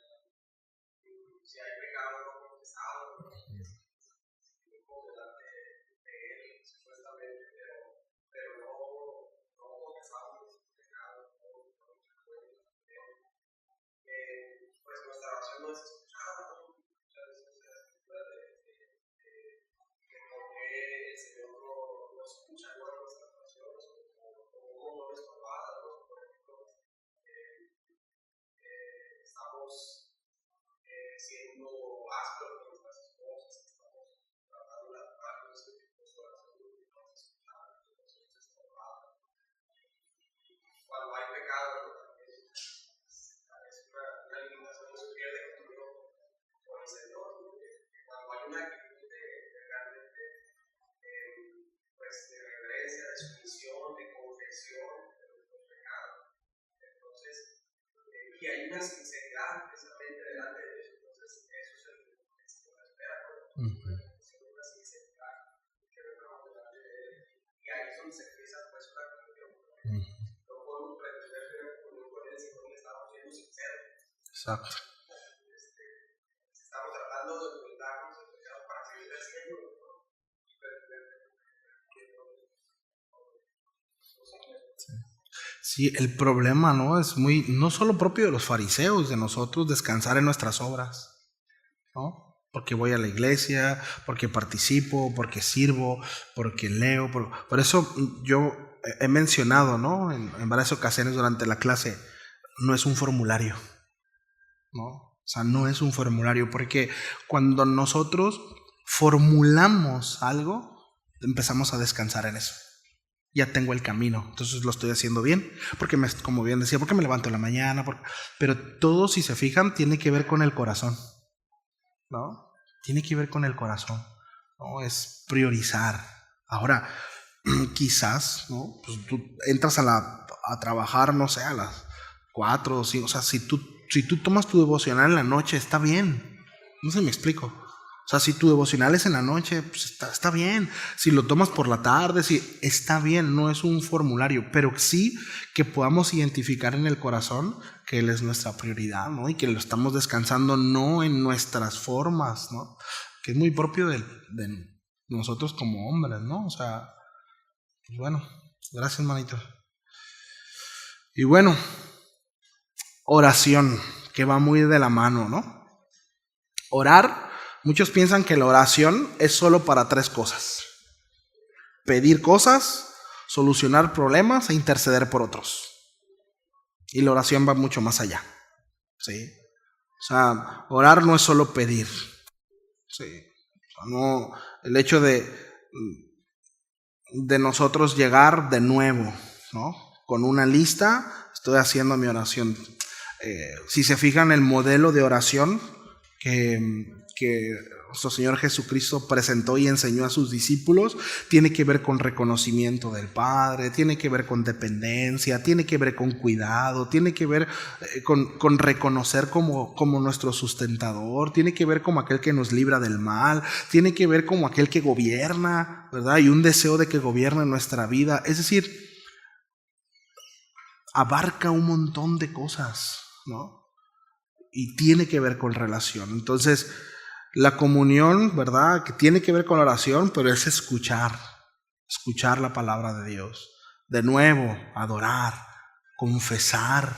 [SPEAKER 4] si hay pecado no confesado, delante de Él, supuestamente, pero no confesamos nuestros pecados, pues nuestra oración no es escuchada, ¿no? Muchas veces se escucha de por qué el Señor no escucha nuestras oraciones, o cómo no es probada, ¿no? Por ejemplo, estamos siendo ásperos con nuestras esposas, estamos tratando de adaptarnos a nuestras oraciones, no nos escuchamos, nuestras oraciones estorbadas. Cuando hay pecado, es una limitación que se pierde con el Señor, cuando hay una actitud de realmente pues de reverencia, de sumisión, de confesión de nuestros pecados. Entonces, y hay una sinceridad precisamente delante de Dios. Entonces, eso es lo que el Señor espera, ¿no? Una sinceridad que venamos delante de Él. Y ahí es donde se empieza pues una comunión. No podemos pretender tener comunión con Él si no estamos siendo sinceros.
[SPEAKER 1] Exacto.
[SPEAKER 4] Estamos tratando de ocultarnos el pecado para seguir creciendo, ¿no?
[SPEAKER 1] Sí, el problema, ¿no? Es no solo propio de los fariseos, de nosotros descansar en nuestras obras, ¿no? Porque voy a la iglesia, porque participo, porque sirvo, porque leo. Por eso yo he mencionado, ¿no? En varias ocasiones durante la clase, no es un formulario, ¿no? O sea, no es un formulario, porque cuando nosotros formulamos algo, empezamos a descansar en eso. Ya tengo el camino, entonces lo estoy haciendo bien, porque como bien decía, porque me levanto en la mañana, pero todo, si se fijan, tiene que ver con el corazón, ¿no? Tiene que ver con el corazón, ¿no? Es priorizar. Ahora, quizás, ¿no? Pues tú entras a trabajar, no sé, a las 4 o 5, o sea, si tú tomas tu devocional en la noche, está bien, no sé si me explico. O sea, si tu devocional es en la noche, pues está bien. Si lo tomas por la tarde, sí, está bien, no es un formulario, pero sí que podamos identificar en el corazón que Él es nuestra prioridad, ¿no? Y que lo estamos descansando no en nuestras formas, ¿no? Que es muy propio de nosotros como hombres, ¿no? O sea, pues bueno, gracias, manito. Y bueno, oración, que va muy de la mano, ¿no? Orar. Muchos piensan que la oración es solo para 3 cosas: pedir cosas, solucionar problemas e interceder por otros. Y la oración va mucho más allá, ¿sí? O sea, orar no es solo pedir, ¿sí? O sea, no, el hecho de nosotros llegar de nuevo, ¿no? Con una lista, estoy haciendo mi oración. Si se fijan, el modelo de oración que nuestro Señor Jesucristo presentó y enseñó a sus discípulos tiene que ver con reconocimiento del Padre, tiene que ver con dependencia, tiene que ver con cuidado, tiene que ver con reconocer como nuestro sustentador, tiene que ver como aquel que nos libra del mal, tiene que ver como aquel que gobierna, ¿verdad? Y un deseo de que gobierne nuestra vida. Es decir, abarca un montón de cosas, ¿no? Y tiene que ver con relación. Entonces, la comunión, ¿verdad? Que tiene que ver con la oración, pero es escuchar la palabra de Dios. De nuevo, adorar, confesar,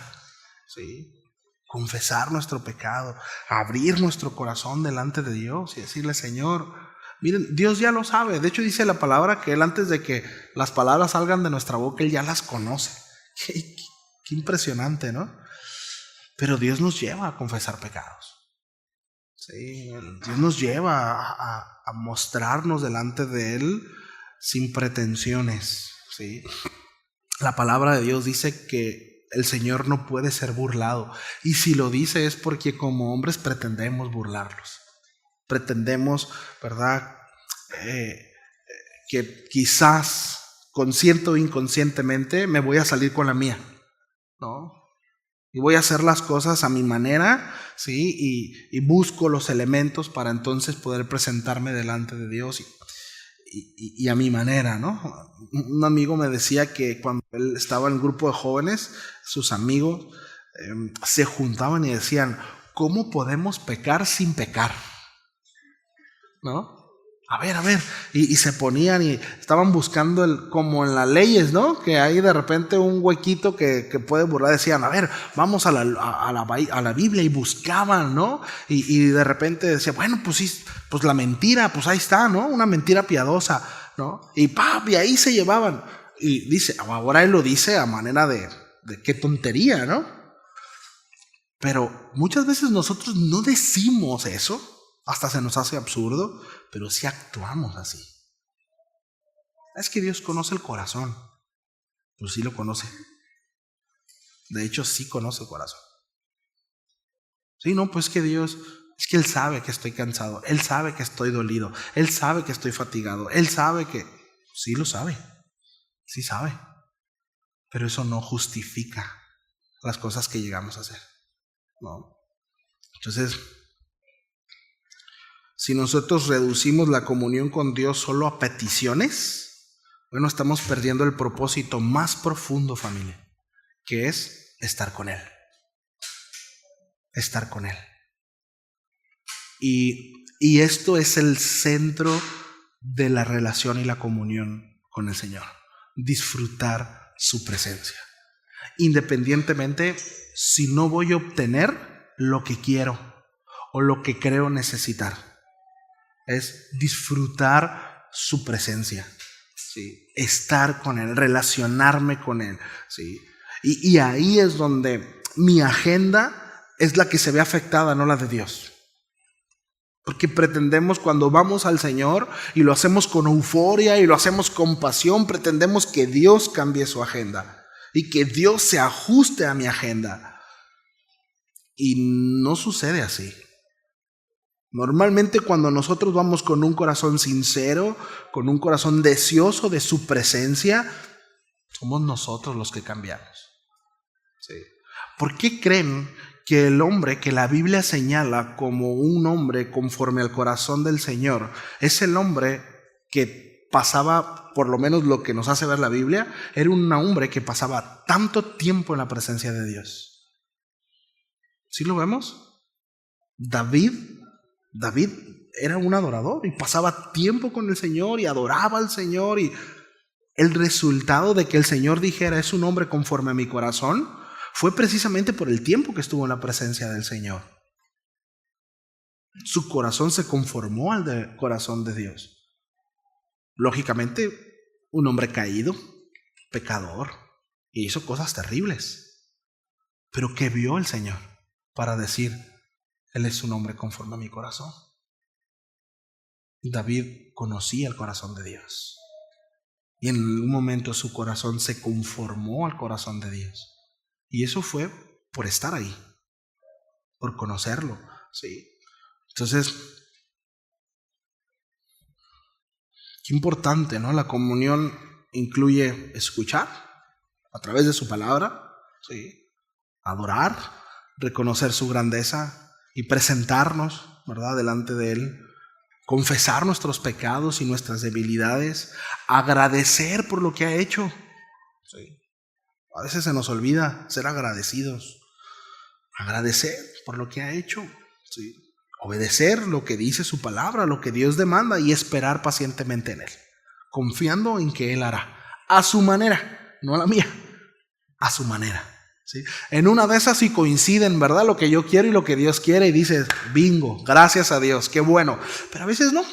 [SPEAKER 1] ¿sí? Confesar nuestro pecado, abrir nuestro corazón delante de Dios y decirle: Señor, miren, Dios ya lo sabe. De hecho, dice la palabra que Él, antes de que las palabras salgan de nuestra boca, Él ya las conoce. Qué impresionante, ¿no? Pero Dios nos lleva a confesar pecados. Sí, Dios nos lleva a mostrarnos delante de Él sin pretensiones, ¿sí? La palabra de Dios dice que el Señor no puede ser burlado. Y si lo dice es porque como hombres pretendemos burlarlos. Pretendemos, ¿verdad? Que quizás consciente o inconscientemente me voy a salir con la mía, ¿no? Y voy a hacer las cosas a mi manera, ¿sí? Y busco los elementos para entonces poder presentarme delante de Dios y a mi manera, ¿no? Un amigo me decía que cuando él estaba en el grupo de jóvenes, sus amigos se juntaban y decían, ¿cómo podemos pecar sin pecar? ¿No? A ver, y se ponían y estaban buscando como en las leyes, ¿no? Que hay de repente un huequito que puede burlar, decían, a ver, vamos a la Biblia, y buscaban, ¿no? Y de repente decía, bueno, pues sí, pues la mentira, pues ahí está, ¿no? Una mentira piadosa, ¿no? Y ahí se llevaban. Y dice, ahora él lo dice a manera de qué tontería, ¿no? Pero muchas veces nosotros no decimos eso. Hasta se nos hace absurdo, pero sí actuamos así. Es que Dios conoce el corazón. Pues sí lo conoce. De hecho, sí conoce el corazón. Sí, no, pues que Dios, es que Él sabe que estoy cansado. Él sabe que estoy dolido. Él sabe que estoy fatigado. Él sabe que... Sí lo sabe. Sí sabe. Pero eso no justifica las cosas que llegamos a hacer. ¿No? Entonces... si nosotros reducimos la comunión con Dios solo a peticiones, bueno, estamos perdiendo el propósito más profundo, familia, que es estar con Él. Estar con Él. Y esto es el centro de la relación y la comunión con el Señor. Disfrutar su presencia. Independientemente si no voy a obtener lo que quiero o lo que creo necesitar. Es disfrutar su presencia, ¿sí? Estar con Él, relacionarme con Él, ¿sí? Y ahí es donde mi agenda es la que se ve afectada, no la de Dios. Porque pretendemos, cuando vamos al Señor y lo hacemos con euforia y lo hacemos con pasión, pretendemos que Dios cambie su agenda y que Dios se ajuste a mi agenda. Y no sucede así. Normalmente cuando nosotros vamos con un corazón sincero, con un corazón deseoso de su presencia, somos nosotros los que cambiamos. ¿Sí? ¿Por qué creen que el hombre que la Biblia señala como un hombre conforme al corazón del Señor es el hombre que pasaba, por lo menos lo que nos hace ver la Biblia, era un hombre que pasaba tanto tiempo en la presencia de Dios? ¿Sí lo vemos? David era un adorador y pasaba tiempo con el Señor y adoraba al Señor, y el resultado de que el Señor dijera es un hombre conforme a mi corazón fue precisamente por el tiempo que estuvo en la presencia del Señor. Su corazón se conformó al corazón de Dios. Lógicamente, un hombre caído, pecador, y hizo cosas terribles, pero que vio el Señor para decir: Él es un hombre conforme a mi corazón. David conocía el corazón de Dios. Y en un momento su corazón se conformó al corazón de Dios. Y eso fue por estar ahí, por conocerlo. ¿Sí? Entonces, qué importante, ¿no? La comunión incluye escuchar a través de su palabra, ¿sí? Adorar, reconocer su grandeza y presentarnos, ¿verdad?, delante de Él, confesar nuestros pecados y nuestras debilidades, agradecer por lo que ha hecho. ¿Sí? A veces se nos olvida ser agradecidos, agradecer por lo que ha hecho, ¿sí? Obedecer lo que dice su palabra, lo que Dios demanda, y esperar pacientemente en Él, confiando en que Él hará a su manera, no a la mía, a su manera. ¿Sí? En una de esas sí coinciden, ¿verdad?, lo que yo quiero y lo que Dios quiere, y dices, bingo, gracias a Dios, qué bueno. Pero a veces no.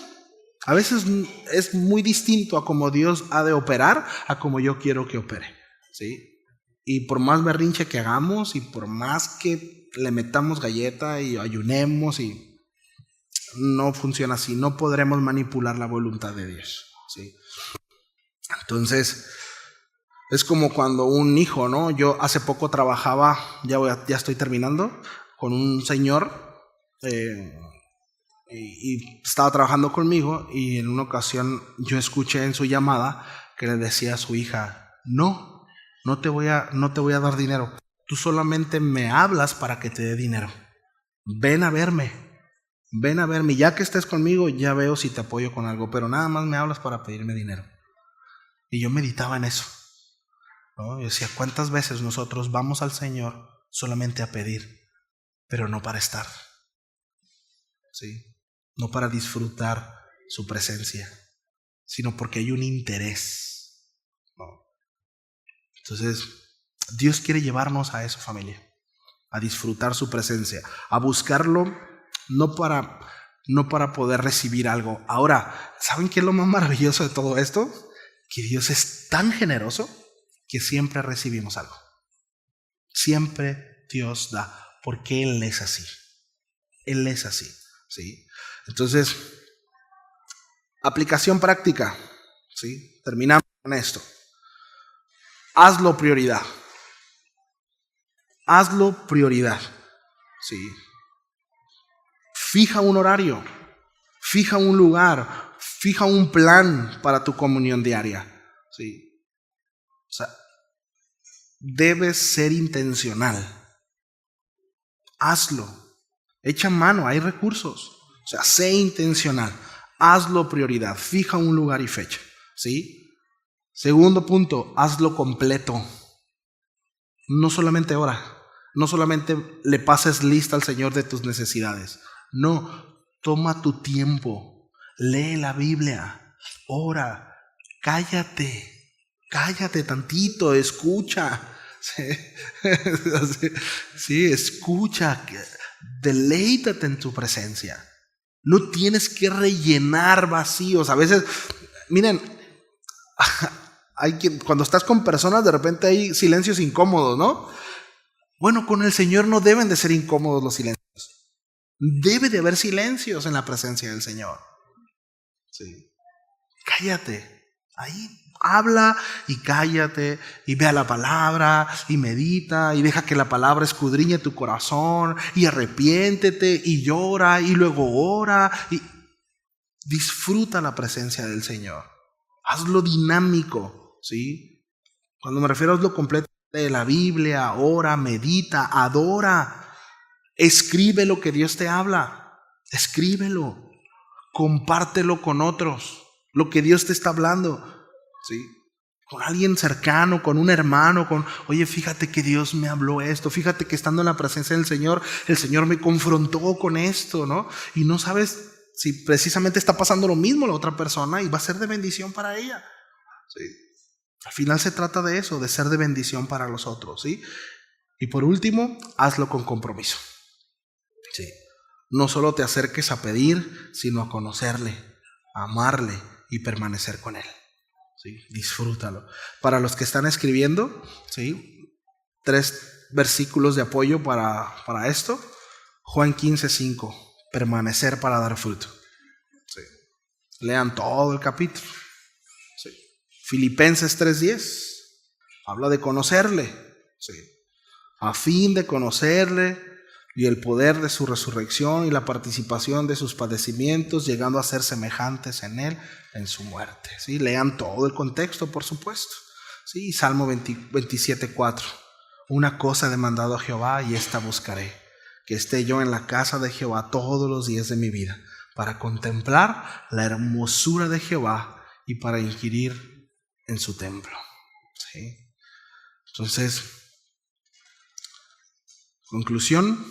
[SPEAKER 1] A veces es muy distinto a cómo Dios ha de operar a como yo quiero que opere. ¿Sí? Y por más berrinche que hagamos y por más que le metamos galleta y ayunemos, y no funciona así. No podremos manipular la voluntad de Dios. ¿Sí? Entonces, Es como cuando un hijo, ¿no? Yo hace poco trabajaba, ya estoy terminando, con un señor y estaba trabajando conmigo, y en una ocasión yo escuché en su llamada que le decía a su hija: no te voy a dar dinero, tú solamente me hablas para que te dé dinero, ven a verme, ya que estés conmigo ya veo si te apoyo con algo, pero nada más me hablas para pedirme dinero. Y yo meditaba en eso, ¿no? Yo decía, ¿cuántas veces nosotros vamos al Señor solamente a pedir, pero no para estar? ¿Sí? No para disfrutar su presencia, sino porque hay un interés, ¿no? Entonces, Dios quiere llevarnos a eso, familia, a disfrutar su presencia, a buscarlo, no para poder recibir algo. Ahora, ¿saben qué es lo más maravilloso de todo esto? Que Dios es tan generoso que siempre recibimos algo. Siempre Dios da, porque Él es así. Él es así, ¿sí? Entonces, aplicación práctica, ¿sí? Terminamos con esto. Hazlo prioridad. Hazlo prioridad, ¿sí? Fija un horario, fija un lugar, fija un plan para tu comunión diaria, ¿sí? O sea, debes ser intencional. Hazlo. Echa mano, hay recursos. O sea, sé intencional. Hazlo prioridad. Fija un lugar y fecha, ¿sí? Segundo punto, hazlo completo. No solamente ora. No solamente le pases lista al Señor de tus necesidades. No, toma tu tiempo. Lee la Biblia. Ora. Cállate tantito. Escucha. Sí, escucha. Deleítate en tu presencia. No tienes que rellenar vacíos. A veces, miren, cuando estás con personas, de repente hay silencios incómodos, ¿no? Bueno, con el Señor no deben de ser incómodos los silencios. Debe de haber silencios en la presencia del Señor. Sí. Cállate. Ahí habla y cállate y vea la palabra y medita y deja que la palabra escudriñe tu corazón y arrepiéntete y llora y luego ora y disfruta la presencia del Señor. Hazlo dinámico, ¿sí? Cuando me refiero a hazlo completo de la Biblia, ora, medita, adora, escribe lo que Dios te habla, escríbelo, compártelo con otros, lo que Dios te está hablando, ¿sí? Con alguien cercano, con un hermano, oye, fíjate que Dios me habló esto, fíjate que estando en la presencia del Señor, el Señor me confrontó con esto, ¿no? Y no sabes si precisamente está pasando lo mismo a la otra persona y va a ser de bendición para ella, ¿sí? Al final se trata de eso, de ser de bendición para los otros, ¿sí? Y por último, hazlo con compromiso, ¿sí? No solo te acerques a pedir, sino a conocerle, a amarle y permanecer con Él, ¿sí? Disfrútalo. Para los que están escribiendo, ¿sí? 3 versículos de apoyo para esto. Juan 15:5, permanecer para dar fruto, ¿sí? Lean todo el capítulo, ¿sí? Filipenses 3:10 habla de conocerle, ¿sí? A fin de conocerle y el poder de su resurrección y la participación de sus padecimientos, llegando a ser semejantes en él en su muerte, ¿sí? Lean todo el contexto, por supuesto, ¿sí? Salmo 27:4, una cosa he demandado a Jehová y esta buscaré, que esté yo en la casa de Jehová todos los días de mi vida, para contemplar la hermosura de Jehová y para inquirir en su templo, ¿sí? Entonces, conclusión,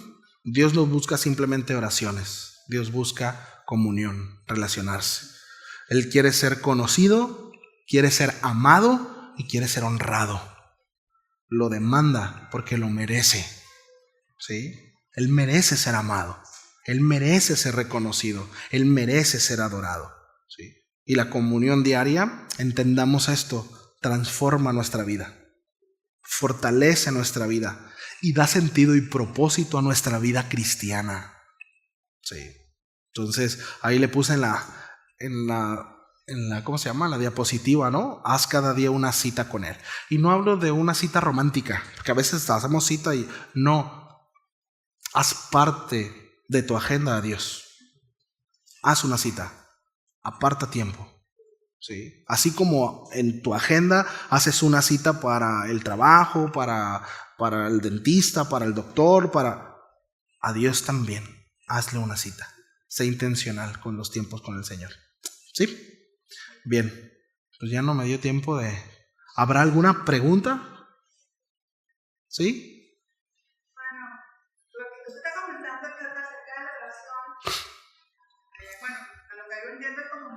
[SPEAKER 1] Dios no busca simplemente oraciones, Dios busca comunión, relacionarse. Él quiere ser conocido, quiere ser amado y quiere ser honrado. Lo demanda porque lo merece, ¿sí? Él merece ser amado, Él merece ser reconocido, Él merece ser adorado, ¿sí? Y la comunión diaria, entendamos esto, transforma nuestra vida, fortalece nuestra vida y da sentido y propósito a nuestra vida cristiana, ¿sí? Entonces, ahí le puse en ¿cómo se llama? La diapositiva, ¿no? Haz cada día una cita con Él. Y no hablo de una cita romántica, porque a veces hacemos cita y no. Haz parte de tu agenda a Dios. Haz una cita. Aparta tiempo. ¿Sí? Así como en tu agenda haces una cita para el trabajo, para el dentista, para el doctor, a Dios también. Hazle una cita. Sé intencional con los tiempos con el Señor. ¿Sí? Bien, pues ya no me dio tiempo de... ¿Habrá alguna pregunta? ¿Sí?
[SPEAKER 3] Bueno, lo que usted está comentando que está acerca de la relación, bueno, a lo que yo entiendo es como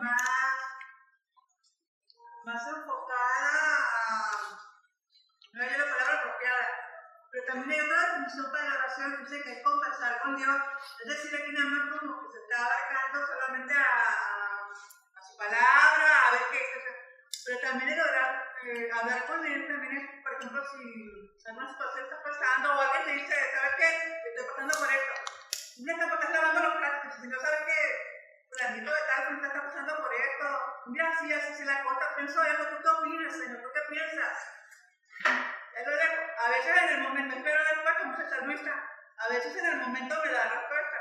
[SPEAKER 3] más enfocada a... No hay la palabra apropiada, pero también hay otra definición para la oración que dice que es conversar con Dios. Es decir, aquí nada más como que se está abarcando solamente a su palabra, a ver qué es. Pero también el orar, hablar con Él también es, por ejemplo, si alguna situación está pasando o alguien te dice, ¿sabes qué? Estoy pasando por esto. Un día estás lavando los platos, si no sabes que planito de tal, pues está pasando por esto. Un día así la cosa, pienso eso, ¿tú qué opinas, Señor? ¿Tú qué piensas? A veces en el momento espero después, como se salmista, a veces en el momento me da respuesta,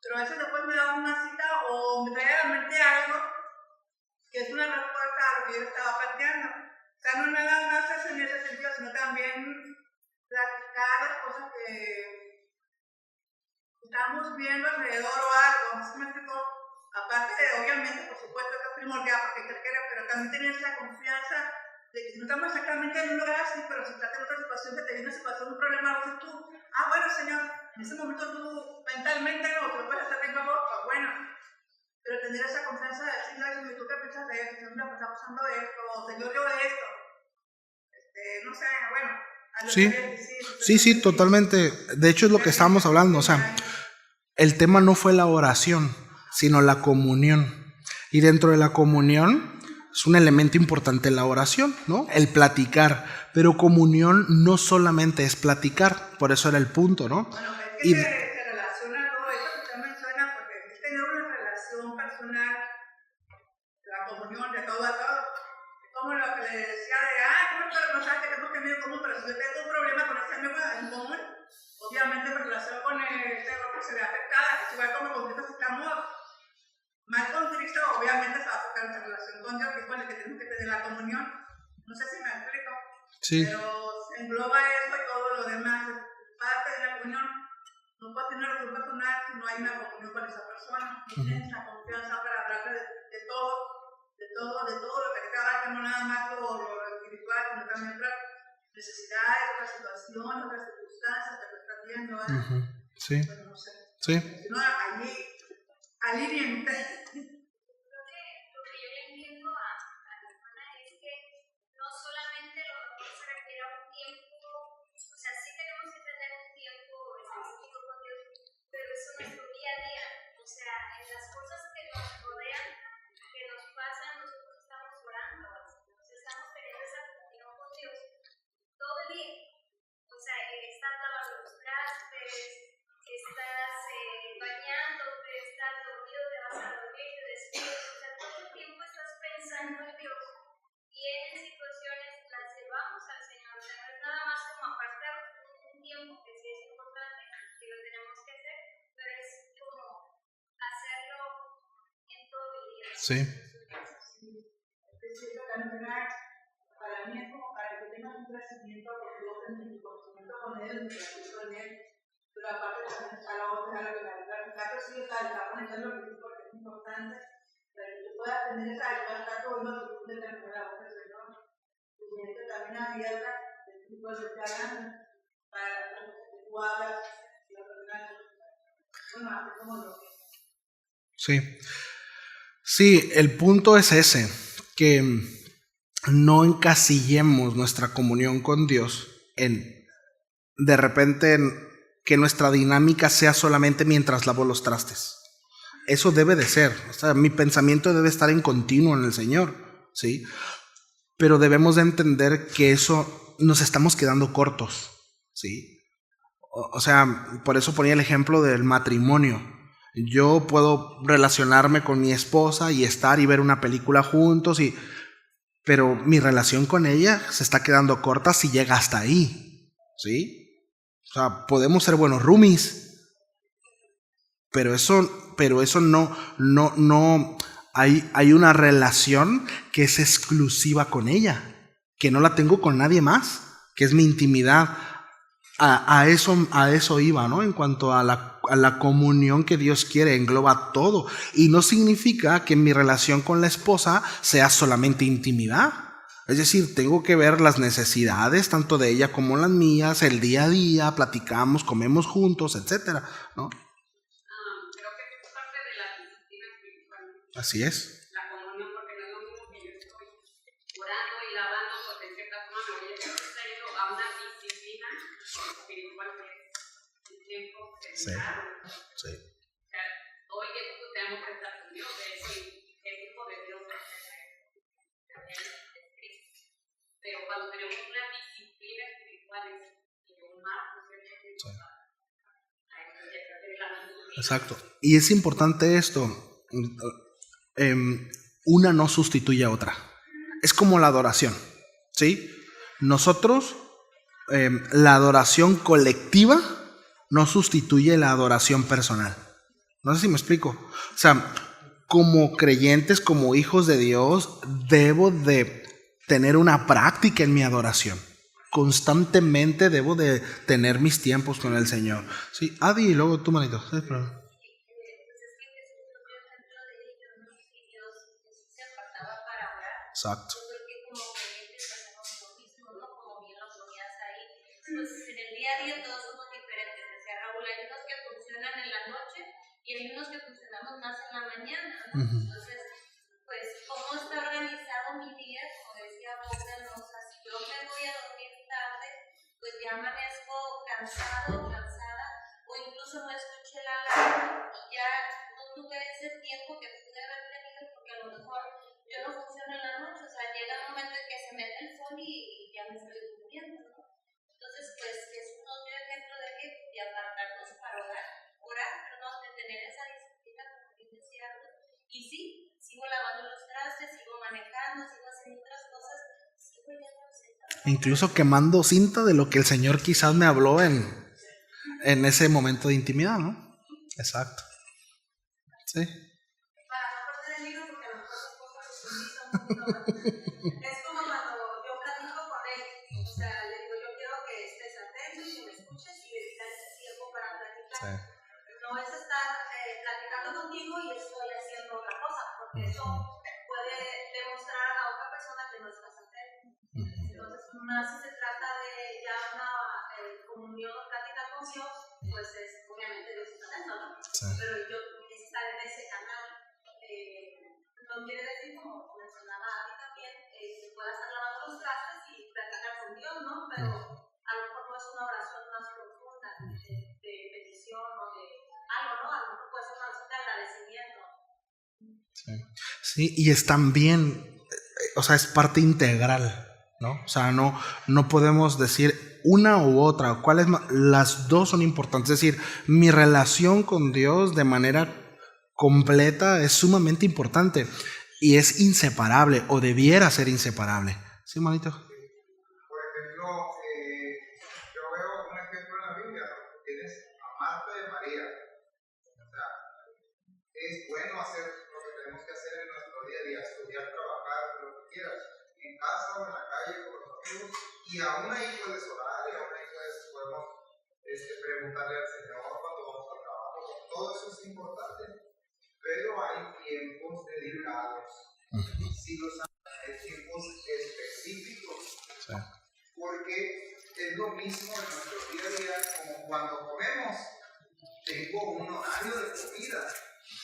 [SPEAKER 3] pero a veces después me da una cita o me trae a la mente algo que es una respuesta a lo que yo estaba planteando. O sea, no nada más es en ese sentido, sino también platicar las cosas que estamos viendo alrededor o algo. ¿Sí me explico? Aparte de, obviamente, por supuesto, que es primordial porque hay que querer, pero también tener esa confianza de que si no estamos exactamente en un lugar así, pero si estás en otra situación, que te viene una situación, un problema, a veces tú, bueno, Señor, en ese momento tú mentalmente no, te lo puedes hacer en boca, bueno, pero tener esa confianza de decirle, Señor, ¿tú qué piensas de esto? Señor, me está pasando esto, o Señor, yo de esto, no sé, bueno, a lo
[SPEAKER 1] Sí,
[SPEAKER 3] que decir,
[SPEAKER 1] sí, totalmente. De hecho es lo que estábamos hablando, o sea, el tema no fue la oración, sino la comunión. Y dentro de la comunión es un elemento importante la oración, ¿no? El platicar. Pero comunión no solamente es platicar, por eso era el punto, ¿no?
[SPEAKER 3] Bueno, es que
[SPEAKER 1] Y,
[SPEAKER 3] se relaciona todo esto que usted menciona, porque es tener una relación personal, la comunión de todo a todo. Es como lo que le decía de, ¿cómo es no sabes que tenemos que tener en común? Pero si yo tengo un problema con ese amigo en común, obviamente me relaciono con ese otro que se ve afectada, es igual como con Cristo si estamos mal con Cristo, obviamente se va a afectar nuestra relación con Dios, que es con el que tenemos que tener la comunión. No sé si me explico,
[SPEAKER 1] sí,
[SPEAKER 3] pero se engloba eso y todo lo demás, es parte de la comunión. No puedes tener una relación personal si no hay una comunión con esa persona, no tienes la confianza para hablar de todo lo que te abarca, no nada más lo espiritual, sino también otras necesidades, otras situaciones, otras circunstancias que te están viendo,
[SPEAKER 1] sí,
[SPEAKER 3] pero no sé.
[SPEAKER 1] sí.
[SPEAKER 3] Si no, allí aliviente.
[SPEAKER 5] Lo que yo le entiendo a la hermana es que no solamente lo mejor se refiere a un tiempo, o sea, sí tenemos que tener un tiempo específico con Dios, pero eso no es nuestro día a día. O sea, en las cosas que nos rodean, que nos pasan, nosotros estamos orando, entonces estamos teniendo esa comunión con Dios todo el día. O sea, estás lavando los trastes, estás bañándote, estás dormido, te vas a dormir, te despiertas, o sea, todo el tiempo estás pensando en Dios. Y en situaciones las llevamos al Señor, o sea, no es nada más como apartar un tiempo que sí es importante, que lo tenemos que hacer, pero es como hacerlo en todo el día.
[SPEAKER 1] Sí.
[SPEAKER 3] Para mí es como para que tengas un crecimiento con Dios en tu conocimiento con Él, en tu relación con Él. Pero aparte también está la otra, la que la sí está conectando lo que es porque es importante, para que tú puedas tener esa libertad todo lo que tú te tengas la voz del Señor. Tu mente también abierta, el tipo de que hablando, para que tú hablas y la persona, bueno, así como lo que.
[SPEAKER 1] Sí. Sí, el punto es ese, que no encasillemos nuestra comunión con Dios en, de repente, que nuestra dinámica sea solamente mientras lavo los trastes. Eso debe de ser, o sea, mi pensamiento debe estar en continuo en el Señor, ¿sí? Pero debemos de entender que eso nos estamos quedando cortos, ¿sí? O sea, por eso ponía el ejemplo del matrimonio. Yo puedo relacionarme con mi esposa y estar y ver una película juntos, pero mi relación con ella se está quedando corta si llega hasta ahí, ¿sí? O sea, podemos ser buenos roomies, pero eso no, hay una relación que es exclusiva con ella, que no la tengo con nadie más, que es mi intimidad. A eso iba, ¿no? En cuanto a la comunión que Dios quiere, engloba todo. Y no significa que mi relación con la esposa sea solamente intimidad. Es decir, tengo que ver las necesidades, tanto de ella como las mías, el día a día, platicamos, comemos juntos, etcétera, ¿no?
[SPEAKER 6] Creo que es parte de la disciplina espiritual.
[SPEAKER 1] Así es.
[SPEAKER 6] La comunión, porque no es lo mismo que yo estoy orando y lavando, porque en cierta forma me voy a extenso a una disciplina espiritual que es el tiempo dedicado.
[SPEAKER 1] Sí.
[SPEAKER 6] O sea, todo el tiempo que tenemos que estar con Dios, de hecho, el hijo de Dios es Cristo. Pero cuando tenemos una disciplina espiritual es un marco, ¿cierto?
[SPEAKER 1] Exacto. Y es importante esto. Una no sustituye a otra. Es como la adoración, ¿sí? Nosotros, la adoración colectiva no sustituye la adoración personal. No sé si me explico. O sea, como creyentes, como hijos de Dios, debo de tener una práctica en mi adoración. Constantemente debo de tener mis tiempos con el Señor. Sí, Adi, y luego tú, manito. Sí, pero... Exacto.
[SPEAKER 5] Entonces, en el día a día todos somos diferentes. Decía Raúl, hay unos que funcionan en la noche y hay unos que funcionamos más en la mañana, ¿no? Entonces, pues, ¿cómo está organizado mi día? Como decía Bogdan, o sea, si yo me voy a dormir tarde, pues ya amanezco cansada, o incluso no escuché la alarma y ya no tuve ese tiempo que pude haber tenido, porque a lo mejor yo no funciono en la noche, o sea, llega un momento en que se mete el sol y ya me estoy durmiendo, ¿no? Entonces, pues es un obvio ejemplo de apartarnos para orar, de tener esa disciplina, como bien decía, y sí, sigo lavando los trastes, sigo manejando, sigo haciendo otras cosas, sigo yendo al Señor.
[SPEAKER 1] Incluso quemando cinta de lo que el Señor quizás me habló en ese momento de intimidad, ¿no? Exacto. Sí.
[SPEAKER 3] Para no perder el hilo, porque a lo mejor un poco lo utilizo mucho. Es como cuando yo platico con él, o sea, le digo, yo quiero que estés atento y que me escuches y dedicar ese tiempo para platicar. Sí. No es estar platicando contigo y estoy haciendo otra cosa, porque eso puede demostrar a otra persona que no estás atento. Entonces, más si se trata de ya una comunión o plática con Dios, pues es obviamente Dios está atento, ¿no? Sí. Pero yo estar en ese canal no quiere decir, como mencionaba a ti también, que pueda estar lavando los trastes y platicar con Dios, ¿no? Pero a lo mejor no es una oración más profunda de petición o de algo, ¿no? A lo mejor puede ser una oración de agradecimiento.
[SPEAKER 1] Sí. Sí, y es también, o sea, es parte integral, ¿no? O sea, no podemos decir una u otra. ¿Cuál es las dos son importantes? Es decir, mi relación con Dios de manera completa es sumamente importante y es inseparable o debiera ser inseparable. ¿Sí, manito?
[SPEAKER 2] Por ejemplo, yo veo un ejemplo en la Biblia, ¿no? Tienes a Marta y a María. O sea, es bueno hacer lo que tenemos que hacer en nuestro día a día, estudiar, trabajar, lo que quieras, en casa o en la calle con los amigos, y aún ahí puedes orar, y aún ahí podemos preguntarle al Señor cuando vamos al trabajo. Todo eso es importante, pero hay tiempos dedicados. Si los hay tiempos específicos. Sí. Porque es lo mismo en nuestro día a día como cuando comemos. Tengo un horario de comida,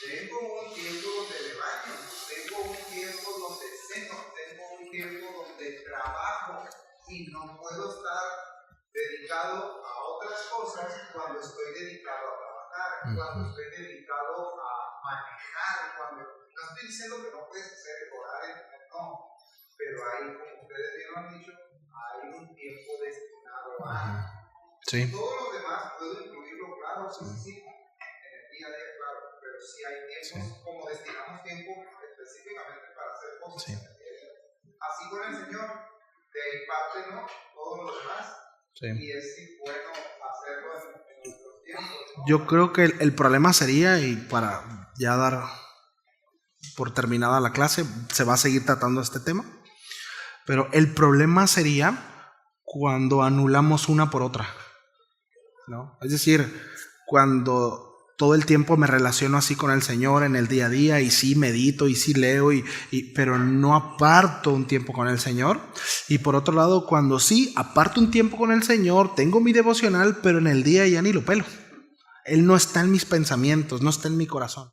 [SPEAKER 2] tengo un tiempo donde me baño, tengo un tiempo donde ceno, tengo un tiempo donde trabajo y no puedo estar dedicado a otras cosas cuando estoy dedicado a trabajar, cuando estoy dedicado a manejar, cuando no estoy diciendo que no puedes hacer orar, no, pero hay, como ustedes bien lo han dicho, hay un tiempo destinado a... Sí. Todo lo demás puedo incluirlo, claro, sí, en el día a día, claro, pero sí hay tiempos, como destinamos tiempo específicamente para hacer cosas.
[SPEAKER 1] Sí.
[SPEAKER 2] Así con el Señor, de ahí parte, ¿no? Todo lo demás.
[SPEAKER 1] Sí.
[SPEAKER 2] Y es bueno hacerlo en nuestros tiempos, ¿no?
[SPEAKER 1] Yo creo que el problema sería, y para ya dar por terminada la clase, se va a seguir tratando este tema, pero el problema sería cuando anulamos una por otra, ¿no? Es decir, cuando todo el tiempo me relaciono así con el Señor en el día a día, y sí medito, y sí leo, pero no aparto un tiempo con el Señor. Y por otro lado, cuando sí aparto un tiempo con el Señor, tengo mi devocional, pero en el día ya ni lo pelo. Él no está en mis pensamientos, no está en mi corazón.